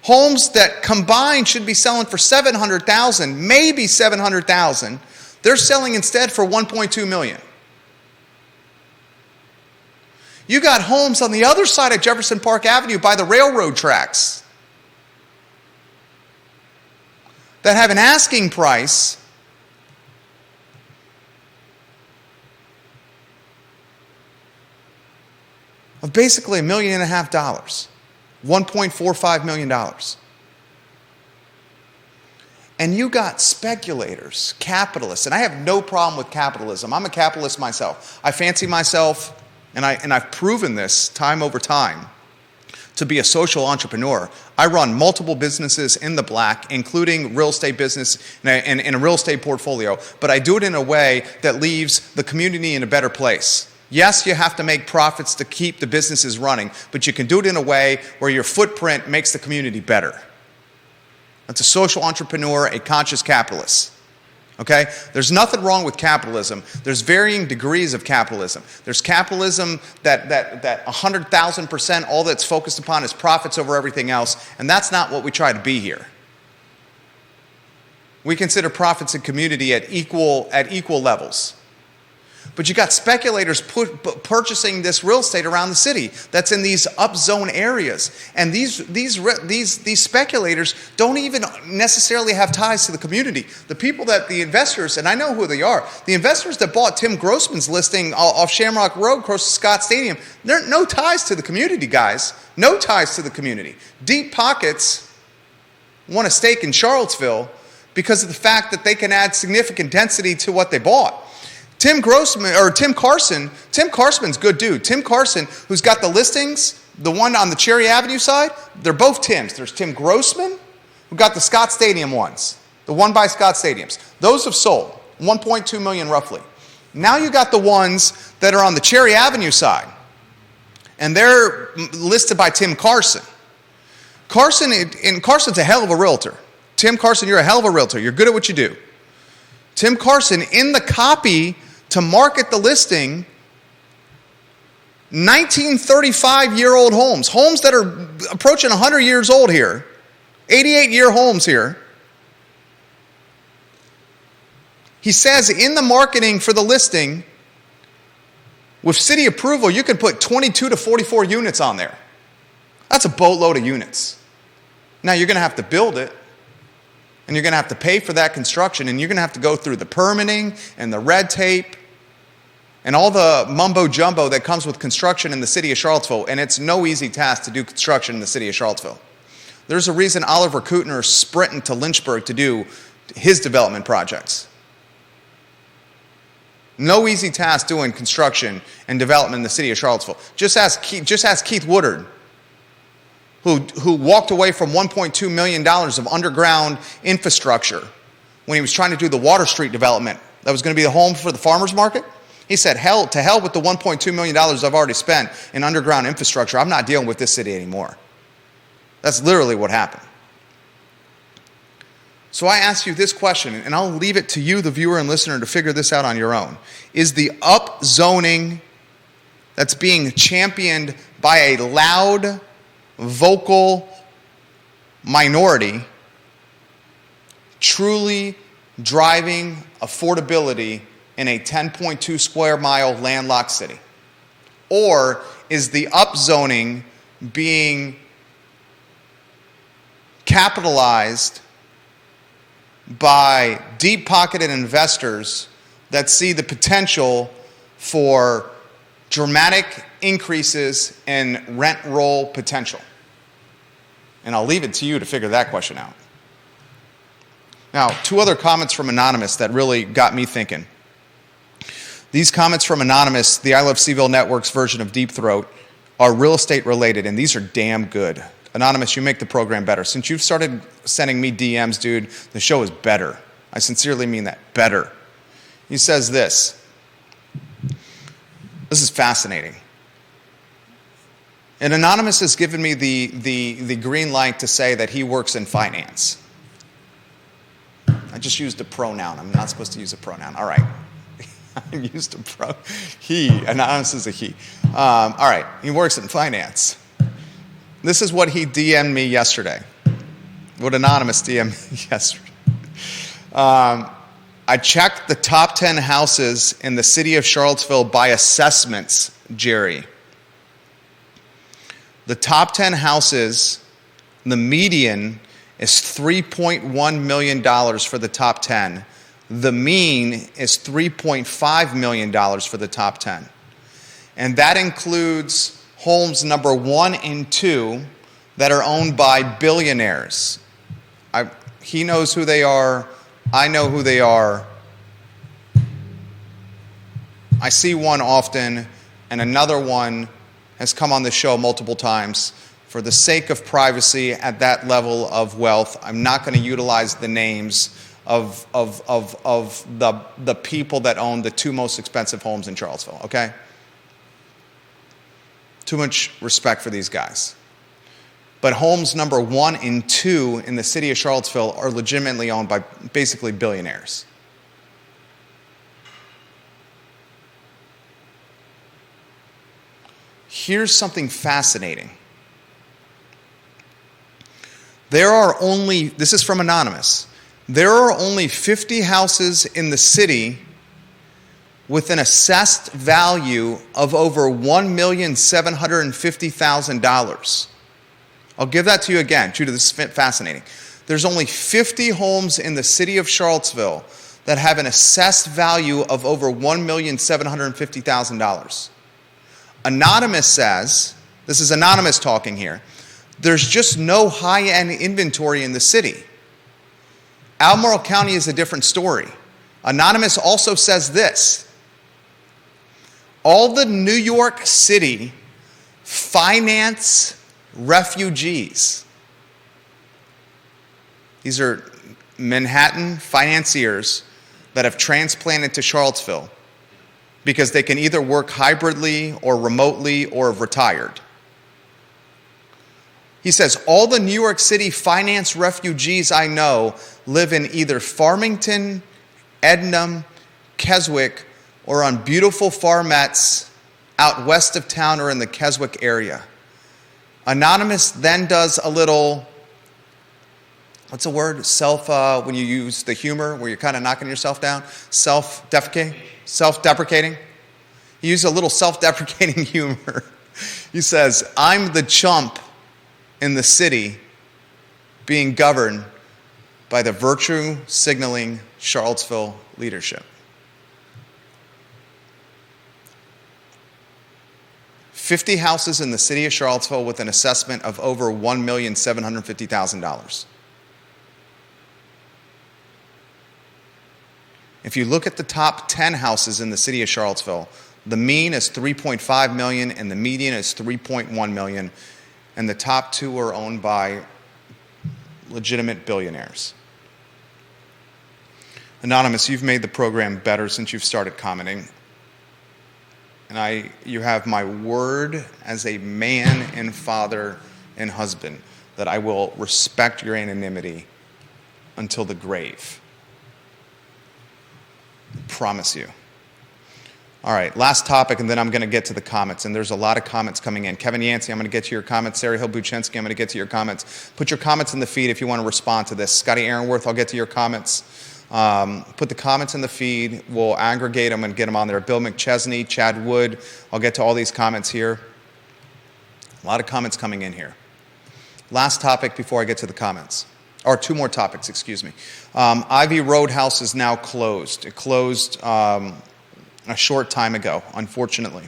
Homes that combined should be selling for $700,000, maybe $700,000. They're selling instead for $1.2 million. You got homes on the other side of Jefferson Park Avenue by the railroad tracks that have an asking price of basically $1.5 million, $1.45 million. And you got speculators, capitalists, and I have no problem with capitalism. I'm a capitalist myself. I fancy myself, and I've proven this time over time, to be a social entrepreneur. I run multiple businesses in the black, including real estate business and a real estate portfolio, but I do it in a way that leaves the community in a better place. Yes, you have to make profits to keep the businesses running, but you can do it in a way where your footprint makes the community better. That's a social entrepreneur, a conscious capitalist. Okay? There's nothing wrong with capitalism. There's varying degrees of capitalism. There's capitalism that 100,000% all that's focused upon is profits over everything else, and that's not what we try to be here. We consider profits and community at equal levels. But you got speculators purchasing this real estate around the city that's in these upzone areas. And these speculators don't even necessarily have ties to the community. The people the investors, and I know who they are, the investors that bought Tim Grossman's listing off Shamrock Road close to Scott Stadium, there are no ties to the community, guys. No ties to the community. Deep pockets want a stake in Charlottesville because of the fact that they can add significant density to what they bought. Tim Carson's good dude. Tim Carson, who's got the listings, the one on the Cherry Avenue side, they're both Tims. There's Tim Grossman, who got the Scott Stadium ones, the one by Scott Stadiums. Those have sold, 1.2 million roughly. Now you got the ones that are on the Cherry Avenue side, and they're listed by Tim Carson. Carson's a hell of a realtor. Tim Carson, you're a hell of a realtor. You're good at what you do. Tim Carson, in the copy to market the listing, 1935-year-old homes that are approaching 100 years old here, 88-year homes here. He says in the marketing for the listing, with city approval, you could put 22 to 44 units on there. That's a boatload of units. Now, you're going to have to build it, and you're going to have to pay for that construction, and you're going to have to go through the permitting and the red tape and all the mumbo-jumbo that comes with construction in the city of Charlottesville, and it's no easy task to do construction in the city of Charlottesville. There's a reason Oliver Kuttner is sprinting to Lynchburg to do his development projects. No easy task doing construction and development in the city of Charlottesville. Just ask Keith Woodard, who walked away from $1.2 million of underground infrastructure when he was trying to do the Water Street development that was going to be the home for the farmers market. He said, to hell with the $1.2 million I've already spent in underground infrastructure. I'm not dealing with this city anymore. That's literally what happened. So I ask you this question, and I'll leave it to you, the viewer and listener, to figure this out on your own. Is the upzoning that's being championed by a loud, vocal minority truly driving affordability in a 10.2 square mile landlocked city? Or is the upzoning being capitalized by deep-pocketed investors that see the potential for dramatic increases in rent roll potential? And I'll leave it to you to figure that question out. Now, two other comments from Anonymous that really got me thinking. These comments from Anonymous, the I Love CVille Network's version of Deep Throat, are real estate related, and these are damn good. Anonymous, you make the program better. Since you've started sending me DMs, dude, the show is better. I sincerely mean that, better. He says this. This is fascinating. And Anonymous has given me the green light to say that he works in finance. I just used a pronoun. I'm not supposed to use a pronoun. All right. I used a pro. He. Anonymous is a he. All right. He works in finance. This is what he DM'd me yesterday. What Anonymous DM'd me yesterday. I checked the top 10 houses in the city of Charlottesville by assessments, Jerry. The top 10 houses, the median is $3.1 million for the top 10. The mean is $3.5 million for the top 10. And that includes homes number 1 and 2 that are owned by billionaires. He knows who they are. I know who they are. I see one often, and another one has come on the show multiple times. For the sake of privacy at that level of wealth, I'm not going to utilize the names of the people that own the 2 most expensive homes in Charlottesville, okay? Too much respect for these guys. But homes number 1 and 2 in the city of Charlottesville are legitimately owned by basically billionaires. Here's something fascinating. This is from Anonymous, there are only 50 houses in the city with an assessed value of over $1,750,000. I'll give that to you again. Judah, this is fascinating. There's only 50 homes in the city of Charlottesville that have an assessed value of over $1,750,000. Anonymous says, this is Anonymous talking here, there's just no high-end inventory in the city. Albemarle County is a different story. Anonymous also says this: all the New York City finance refugees. These are Manhattan financiers that have transplanted to Charlottesville because they can either work hybridly or remotely or have retired. He says, all the New York City finance refugees I know live in either Farmington, Ednam, Keswick, or on beautiful farmettes out west of town or in the Keswick area. Anonymous then does a little, what's the word? When you use the humor where you're kind of knocking yourself down? Self-deprecating. He used a little self-deprecating humor. He says, I'm the chump in the city being governed by the virtue signaling Charlottesville leadership. 50 houses in the city of Charlottesville with an assessment of over $1,750,000. If you look at the top 10 houses in the city of Charlottesville, the mean is $3.5 million and the median is $3.1 million, and the top two are owned by legitimate billionaires. Anonymous, you've made the program better since you've started commenting. And you have my word as a man and father and husband that I will respect your anonymity until the grave. I promise you. All right, last topic, and then I'm going to get to the comments. And there's a lot of comments coming in. Kevin Yancey, I'm going to get to your comments. Sarah Hill-Buchensky, I'm going to get to your comments. Put your comments in the feed if you want to respond to this. Scotty Aaronworth, I'll get to your comments. Put the comments in the feed. We'll aggregate them and get them on there. Bill McChesney, Chad Wood, I'll get to all these comments here. A lot of comments coming in here. Last topic before I get to the comments. Or two more topics, excuse me. Ivy Roadhouse is now closed. It closed a short time ago, unfortunately.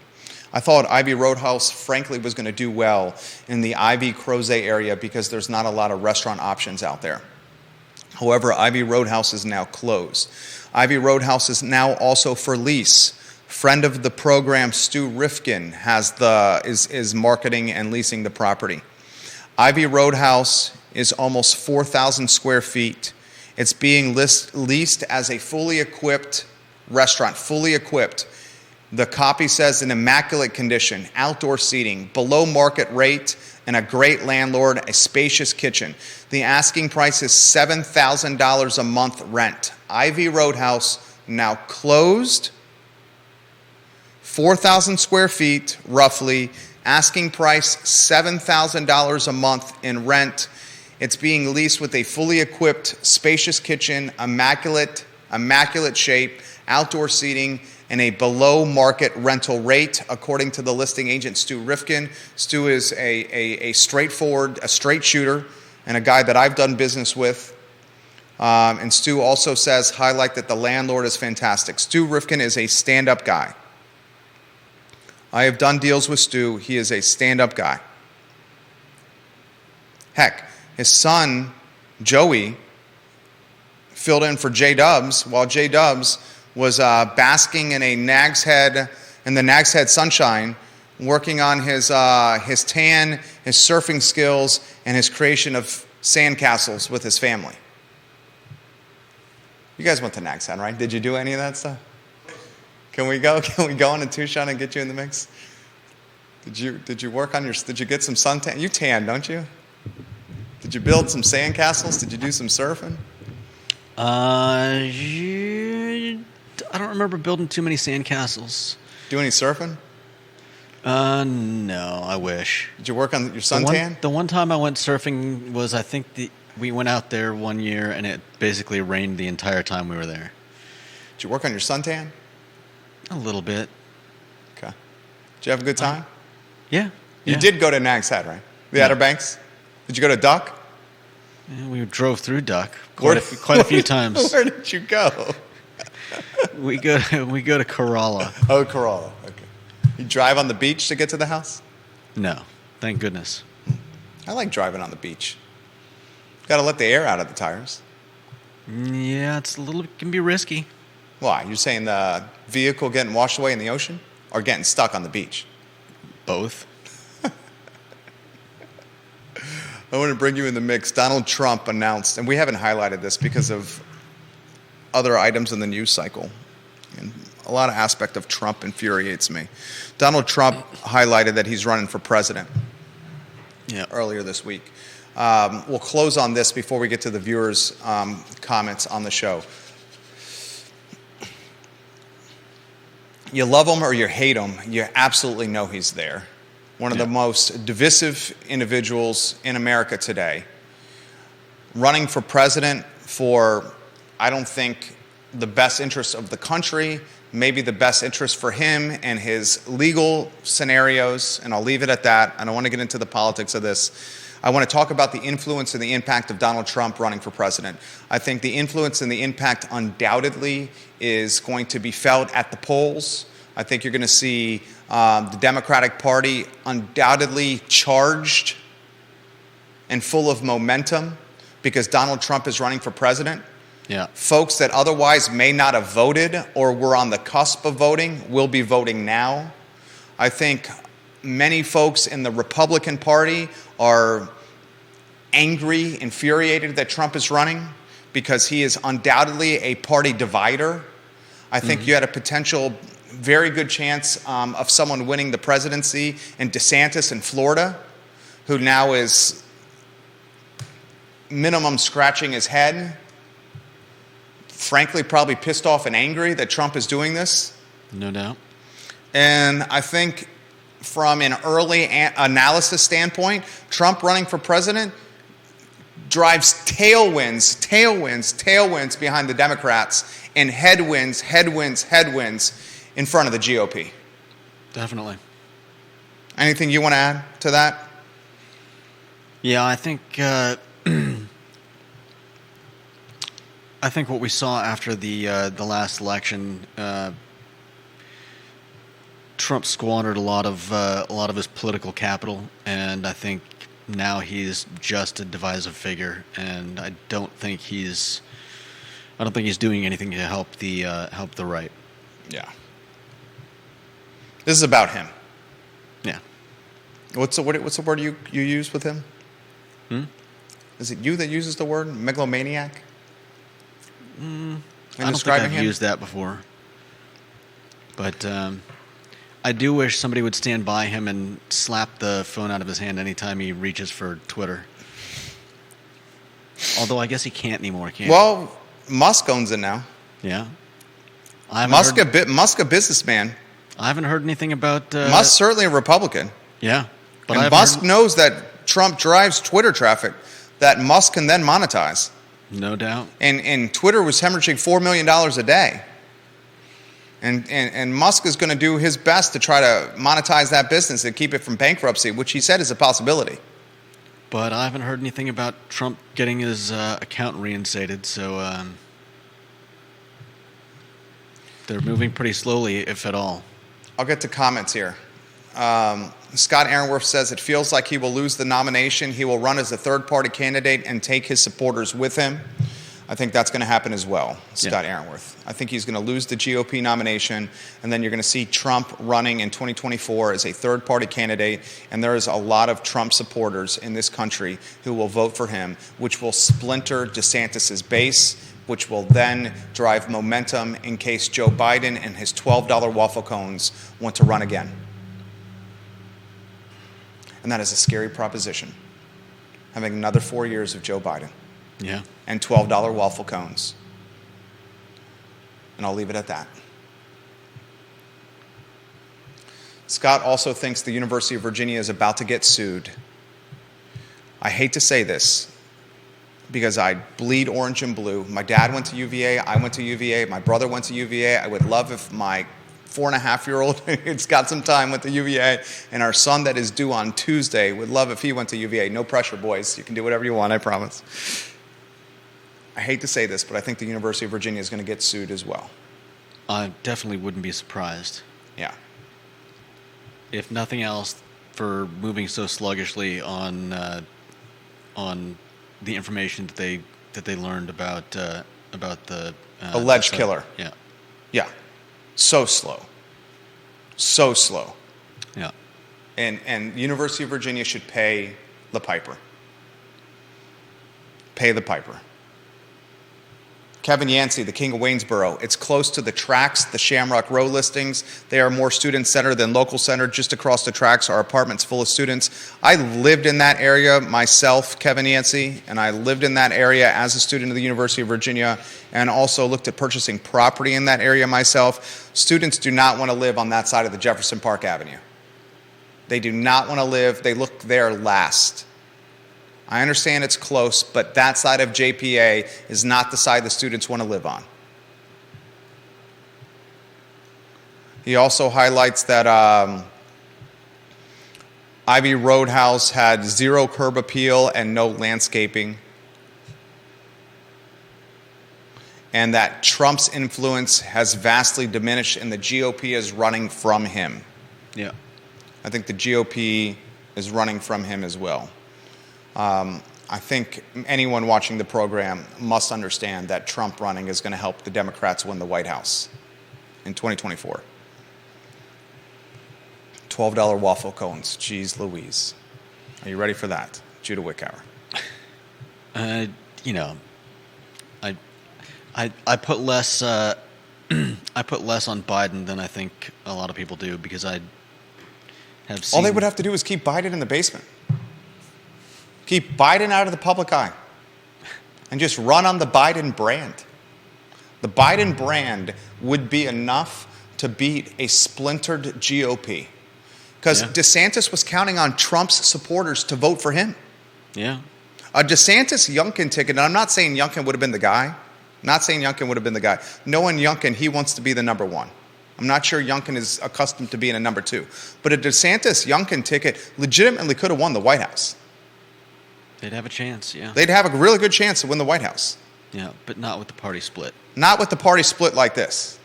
I thought Ivy Roadhouse, frankly, was going to do well in the Ivy-Crozet area because there's not a lot of restaurant options out there. However, Ivy Roadhouse is now closed. Ivy Roadhouse is now also for lease. Friend of the program, Stu Rifkin, is marketing and leasing the property. Ivy Roadhouse is almost 4,000 square feet. It's being leased as a fully equipped restaurant, fully equipped. The copy says in immaculate condition, outdoor seating, below market rate, and a great landlord, a spacious kitchen. The asking price is $7,000 a month rent. Ivy Roadhouse now closed, 4,000 square feet roughly, asking price $7,000 a month in rent. It's being leased with a fully equipped, spacious kitchen, immaculate shape, outdoor seating, and a below-market rental rate, according to the listing agent, Stu Rifkin. Stu is a straightforward, a straight shooter, and a guy that I've done business with. And Stu also says, highlight that the landlord is fantastic. Stu Rifkin is a stand-up guy. I have done deals with Stu. He is a stand-up guy. Heck, his son, Joey, filled in for J-Dubs while J-Dubs was basking in the Nag's Head sunshine, working on his tan, his surfing skills, and his creation of sandcastles with his family. You guys went to Nag's Head, right? Did you do any of that stuff? Can we go on a two-shot and get you in the mix? Did you work on did you get some suntan? You tan, don't you? Did you build some sandcastles? Did you do some surfing? I don't remember building too many sandcastles. Do any surfing? No, I wish. Did you work on your suntan? The one time I went surfing was, I think we went out there one year and it basically rained the entire time we were there. Did you work on your suntan? A little bit. Okay. Did you have a good time? Yeah. You did go to Nag's Head, right? The Outer Banks? Did you go to Duck? Yeah, we drove through Duck quite a few times. Where did you go? We go to Corolla. Oh, Corolla. Okay. You drive on the beach to get to the house? No, thank goodness. I like driving on the beach. Got to let the air out of the tires. Yeah, it can be risky. Why? You're saying the vehicle getting washed away in the ocean or getting stuck on the beach? Both. I want to bring you in the mix. Donald Trump announced, and we haven't highlighted this because of other items in the news cycle. And a lot of aspect of Trump infuriates me. Donald Trump highlighted that he's running for president earlier this week. We'll close on this before we get to the viewers' comments on the show. You love him or you hate him, you absolutely know he's there. One of the most divisive individuals in America today. Running for president for, I don't think, the best interest of the country, maybe the best interest for him and his legal scenarios, and I'll leave it at that. I don't want to get into the politics of this. I want to talk about the influence and the impact of Donald Trump running for president. I think the influence and the impact undoubtedly is going to be felt at the polls. I think you're going to see the Democratic Party undoubtedly charged and full of momentum because Donald Trump is running for president. Yeah. Folks that otherwise may not have voted or were on the cusp of voting will be voting now. I think many folks in the Republican Party are angry, infuriated that Trump is running because he is undoubtedly a party divider. I think you had a potential very good chance of someone winning the presidency in DeSantis in Florida, who now is minimum scratching his head, frankly probably pissed off and angry that Trump is doing this. No doubt. And I think from an early analysis standpoint, Trump running for president drives tailwinds behind the Democrats and headwinds in front of the GOP. Definitely. Anything you want to add to that? Yeah, I think I think what we saw after the last election, Trump squandered a lot of his political capital, and I think now he's just a divisive figure, and I don't think he's doing anything to help the right. Yeah. This is about him. Yeah. What's the word you use with him? Is it you that uses the word megalomaniac? I don't think I've used that before. But I do wish somebody would stand by him and slap the phone out of his hand anytime he reaches for Twitter. Although I guess he can't anymore, can he? Well, Musk owns it now. Yeah. Musk a businessman. I haven't heard anything about... Musk certainly a Republican. Yeah. But and Musk knows that Trump drives Twitter traffic that Musk can then monetize. No doubt. And Twitter was hemorrhaging $4 million a day. And Musk is going to do his best to try to monetize that business and keep it from bankruptcy, which he said is a possibility. But I haven't heard anything about Trump getting his account reinstated, so they're moving pretty slowly, if at all. I'll get to comments here. Scott Aaronworth says it feels like he will lose the nomination. He will run as a third-party candidate and take his supporters with him. I think that's going to happen as well, Scott Aaronworth. I think he's going to lose the GOP nomination, and then you're going to see Trump running in 2024 as a third-party candidate, and there is a lot of Trump supporters in this country who will vote for him, which will splinter DeSantis' base, which will then drive momentum in case Joe Biden and his $12 waffle cones want to run again. And that is a scary proposition, having another 4 years of Joe Biden. Yeah. And $12 waffle cones. And I'll leave it at that. Scott also thinks the University of Virginia is about to get sued. I hate to say this because I bleed orange and blue. My dad went to UVA. I went to UVA. My brother went to UVA. I would love if my 4.5-year-old it's got some time went to UVA, and our son that is due on Tuesday would love if he went to UVA. No pressure, boys. You can do whatever you want, I promise. I hate to say this, but I think the University of Virginia is going to get sued as well. I definitely wouldn't be surprised. Yeah. If nothing else, for moving so sluggishly on the information that they learned about the alleged the- killer. Yeah, Yeah. So slow. So slow. yeah. And University of Virginia should pay the piper. Pay the piper. Kevin Yancey, the King of Waynesboro. It's close to the tracks, the Shamrock Row listings. They are more student-centered than local center. Just across the tracks are apartments full of students. I lived in that area myself, Kevin Yancey, and I lived in that area as a student of the University of Virginia and also looked at purchasing property in that area myself. Students do not want to live on that side of the Jefferson Park Avenue. They do not want to live. They look there last. I understand it's close, but that side of JPA is not the side the students want to live on. He also highlights that Ivy Roadhouse had zero curb appeal and no landscaping, and that Trump's influence has vastly diminished and the GOP is running from him. Yeah. I think the GOP is running from him as well. I think anyone watching the program must understand that Trump running is going to help the Democrats win the White House in 2024. $12 waffle cones. Jeez Louise. Are you ready for that? Judah Wickower. You know, I put less I put less on Biden than I think a lot of people do because I have seen. All they would have to do is keep Biden in the basement. Keep Biden out of the public eye. And just run on the Biden brand. The Biden brand would be enough to beat a splintered GOP. Because DeSantis was counting on Trump's supporters to vote for him. Yeah. A DeSantis Youngkin ticket, and I'm not saying Youngkin would have been the guy. Knowing Youngkin, he wants to be the number one. I'm not sure Youngkin is accustomed to being a number two. But a DeSantis Youngkin ticket legitimately could have won the White House. They'd have a chance, yeah. They'd have a really good chance to win the White House. Yeah, but not with the party split. Not with the party split like this.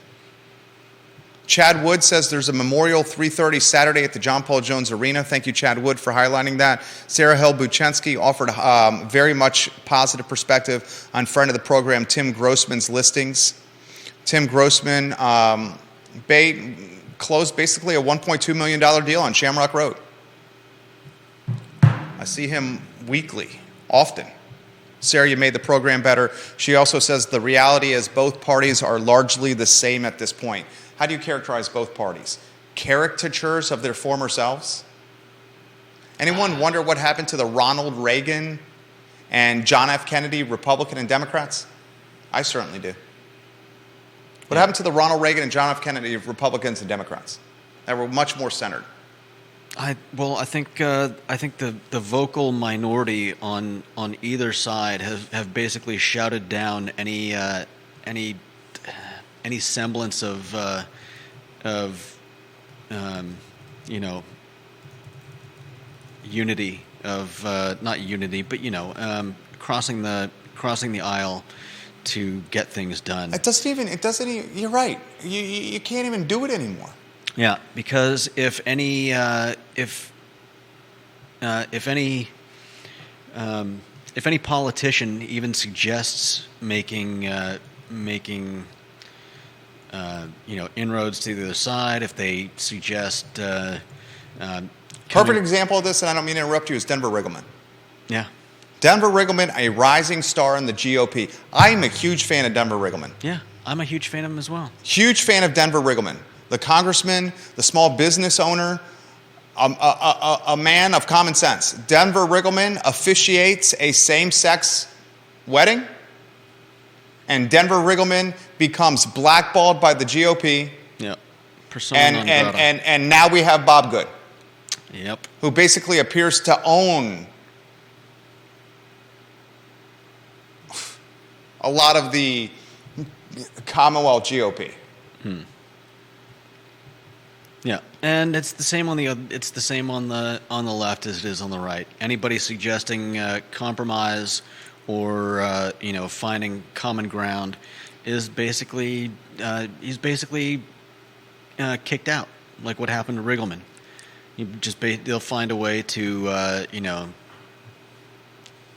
Chad Wood says there's a memorial 3:30 Saturday at the John Paul Jones Arena. Thank you, Chad Wood, for highlighting that. Sarah Hill Buchensky offered very much positive perspective on friend of the program, Tim Grossman's listings. Tim Grossman closed basically a $1.2 million deal on Shamrock Road. I see him weekly, often. Sarah, you made the program better. She also says the reality is both parties are largely the same at this point. How do you characterize both parties? Caricatures of their former selves? Anyone wonder what happened to the Ronald Reagan and John F. Kennedy, Republican and Democrats? I certainly do. What happened to the Ronald Reagan and John F. Kennedy, Republicans and Democrats? That were much more centered. I think the vocal minority on either side have basically shouted down any semblance of unity of not unity, but crossing the aisle to get things done. It doesn't even. You're right. You can't even do it anymore. Yeah, because if any politician even suggests making inroads to the other side, if they suggest Perfect example of this, and I don't mean to interrupt you, is Denver Riggleman. Yeah. Denver Riggleman, a rising star in the GOP. I am a huge fan of Denver Riggleman. Yeah, I'm a huge fan of him as well. Huge fan of Denver Riggleman. The congressman, the small business owner, a man of common sense. Denver Riggleman officiates a same-sex wedding, and Denver Riggleman becomes blackballed by the GOP. Yeah. Persona non grata. And now we have Bob Good. Yep. Who basically appears to own a lot of the Commonwealth GOP. Yeah, and it's the same on the left as it is on the right. Anybody suggesting compromise or finding common ground is basically kicked out, like what happened to Riggleman. They'll find a way to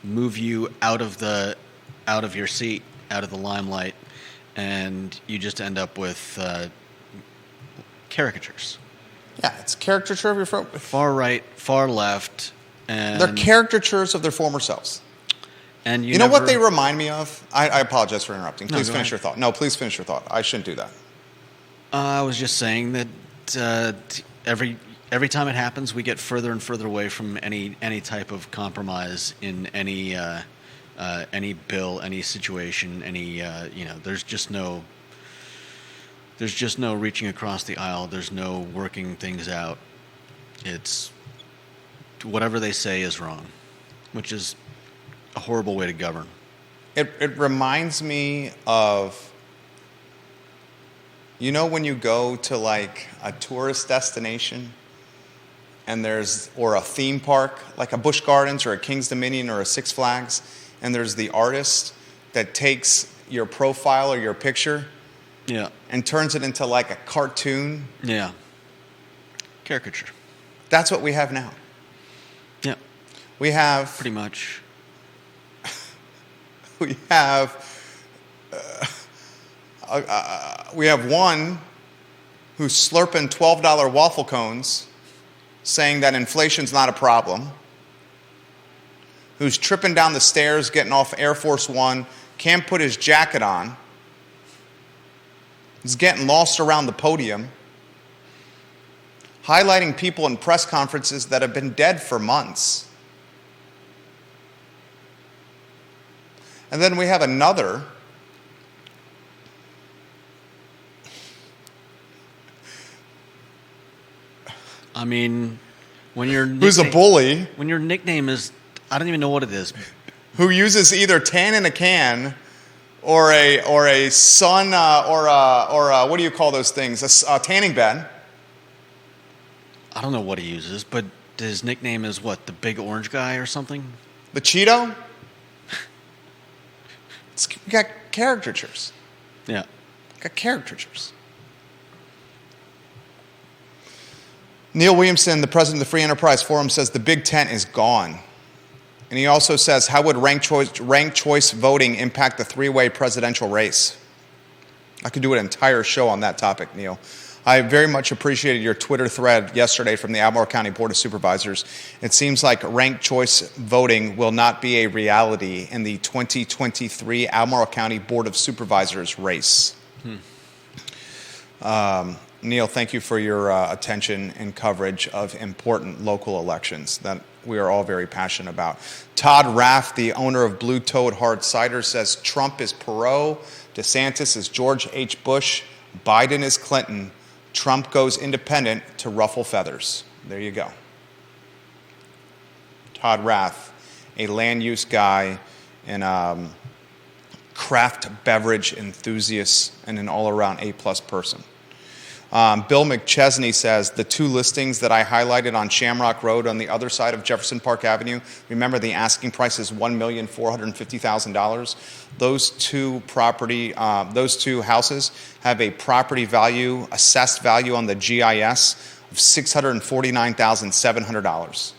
move you out of your seat out of the limelight, and you just end up with caricatures. Yeah, it's caricature of your Far right, far left, and they're caricatures of their former selves. And you know what they remind me of? I apologize for interrupting. Please go finish ahead. your thought. No, please finish your thought. I shouldn't do that. I was just saying that every time it happens, we get further and further away from any type of compromise in any bill, any situation, there's just no reaching across the aisle. There's no working things out. It's whatever they say is wrong, which is a horrible way to govern. It reminds me of, when you go to like a tourist destination and or a theme park, like a Busch Gardens or a King's Dominion or a Six Flags, and there's the artist that takes your profile or your picture and turns it into like a cartoon. Yeah. Caricature. That's what we have now. Yeah. We have... Pretty much. We have one who's slurping $12 waffle cones, saying that inflation's not a problem, who's tripping down the stairs, getting off Air Force One, can't put his jacket on, is getting lost around the podium, highlighting people in press conferences that have been dead for months. And then we have another when who's a bully, when your nickname is, I don't even know what it is, who uses either tan in a can or a sun or what do you call those things? A tanning bed. I don't know what he uses, but his nickname is what? The Big Orange Guy or something? The Cheeto? We got caricatures. Yeah. Got caricatures. Neil Williamson, the president of the Free Enterprise Forum, says the Big Tent is gone. And he also says, how would ranked choice voting impact the three-way presidential race? I could do an entire show on that topic, Neil. I very much appreciated your Twitter thread yesterday from the Albemarle County Board of Supervisors. It seems like ranked choice voting will not be a reality in the 2023 Albemarle County Board of Supervisors race. Neil, thank you for your attention and coverage of important local elections that we are all very passionate about. Todd Raff, the owner of Blue Toad Hard Cider, says Trump is Perot, DeSantis is George H. Bush, Biden is Clinton, Trump goes independent to ruffle feathers. There you go. Todd Raff, a land use guy and craft beverage enthusiast and an all-around A-plus person. Bill McChesney says, the two listings that I highlighted on Shamrock Road on the other side of Jefferson Park Avenue, remember the asking price is $1,450,000. Those two houses have a property value, assessed value on the GIS of $649,700.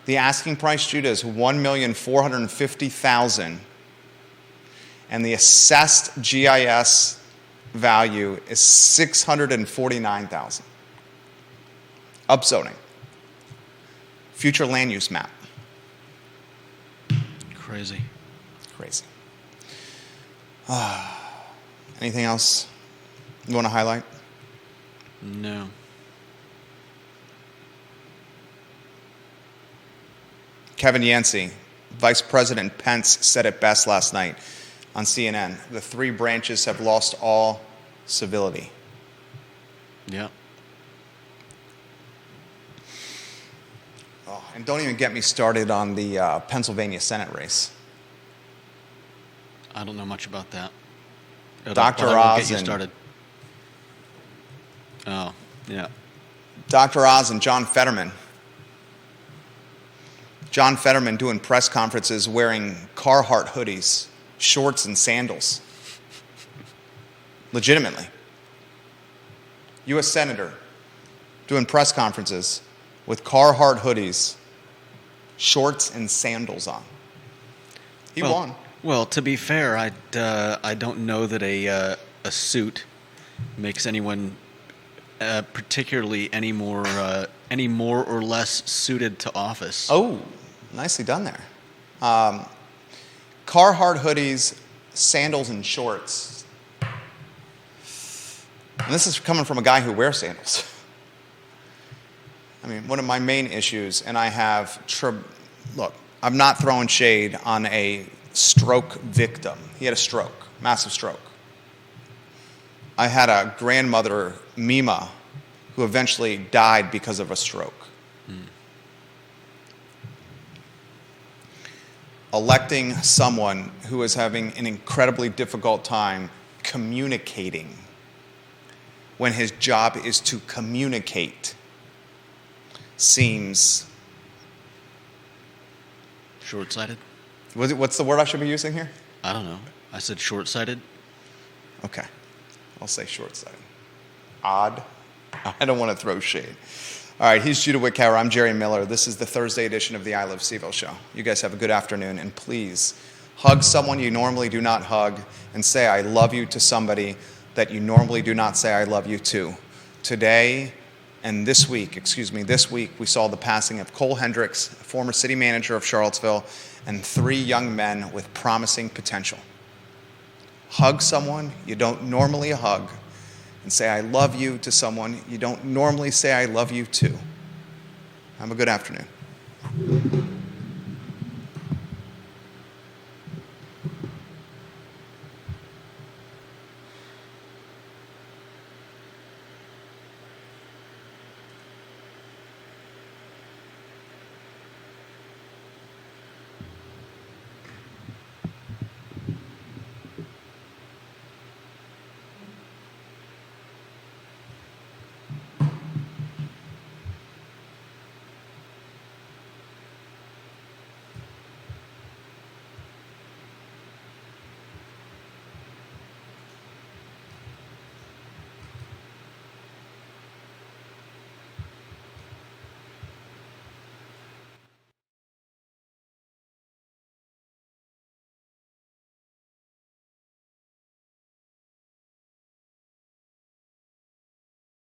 The asking price, Judah, is $1,450,000, and the assessed GIS value is $649,000. Upzoning. Future land use map. Crazy. Anything else you want to highlight? No. Kevin Yancey, Vice President Pence said it best last night on CNN. The three branches have lost all civility. Yeah. Oh, and don't even get me started on the Pennsylvania Senate race. I don't know much about that. Dr. I'll Oz get you and started. Oh, yeah. Dr. Oz and John Fetterman. John Fetterman doing press conferences wearing Carhartt hoodies, shorts, and sandals. Legitimately. U.S. Senator doing press conferences with Carhartt hoodies, shorts, and sandals on. He won. Well, to be fair, I don't know that a suit makes anyone particularly any more or less suited to office. Oh, nicely done there. Carhartt hoodies, sandals, and shorts. And this is coming from a guy who wears sandals. I mean, one of my main issues, and I have, look, I'm not throwing shade on a stroke victim. He had a stroke, massive stroke. I had a grandmother, Mima, who eventually died because of a stroke. Electing someone who is having an incredibly difficult time communicating when his job is to communicate seems Short-sighted? what's the word I should be using here? I don't know. I said short-sighted. Okay, I'll say short-sighted. Odd. I don't want to throw shade. All right, he's Judah Wickower. I'm Jerry Miller. This is the Thursday edition of the I Love CVille Show. You guys have a good afternoon, and please hug someone you normally do not hug and say I love you to somebody that you normally do not say I love you to. Today and this week, we saw the passing of Cole Hendrix, former city manager of Charlottesville, and 3 young men with promising potential. Hug someone you don't normally hug and say I love you to someone you don't normally say I love you to. Have a good afternoon.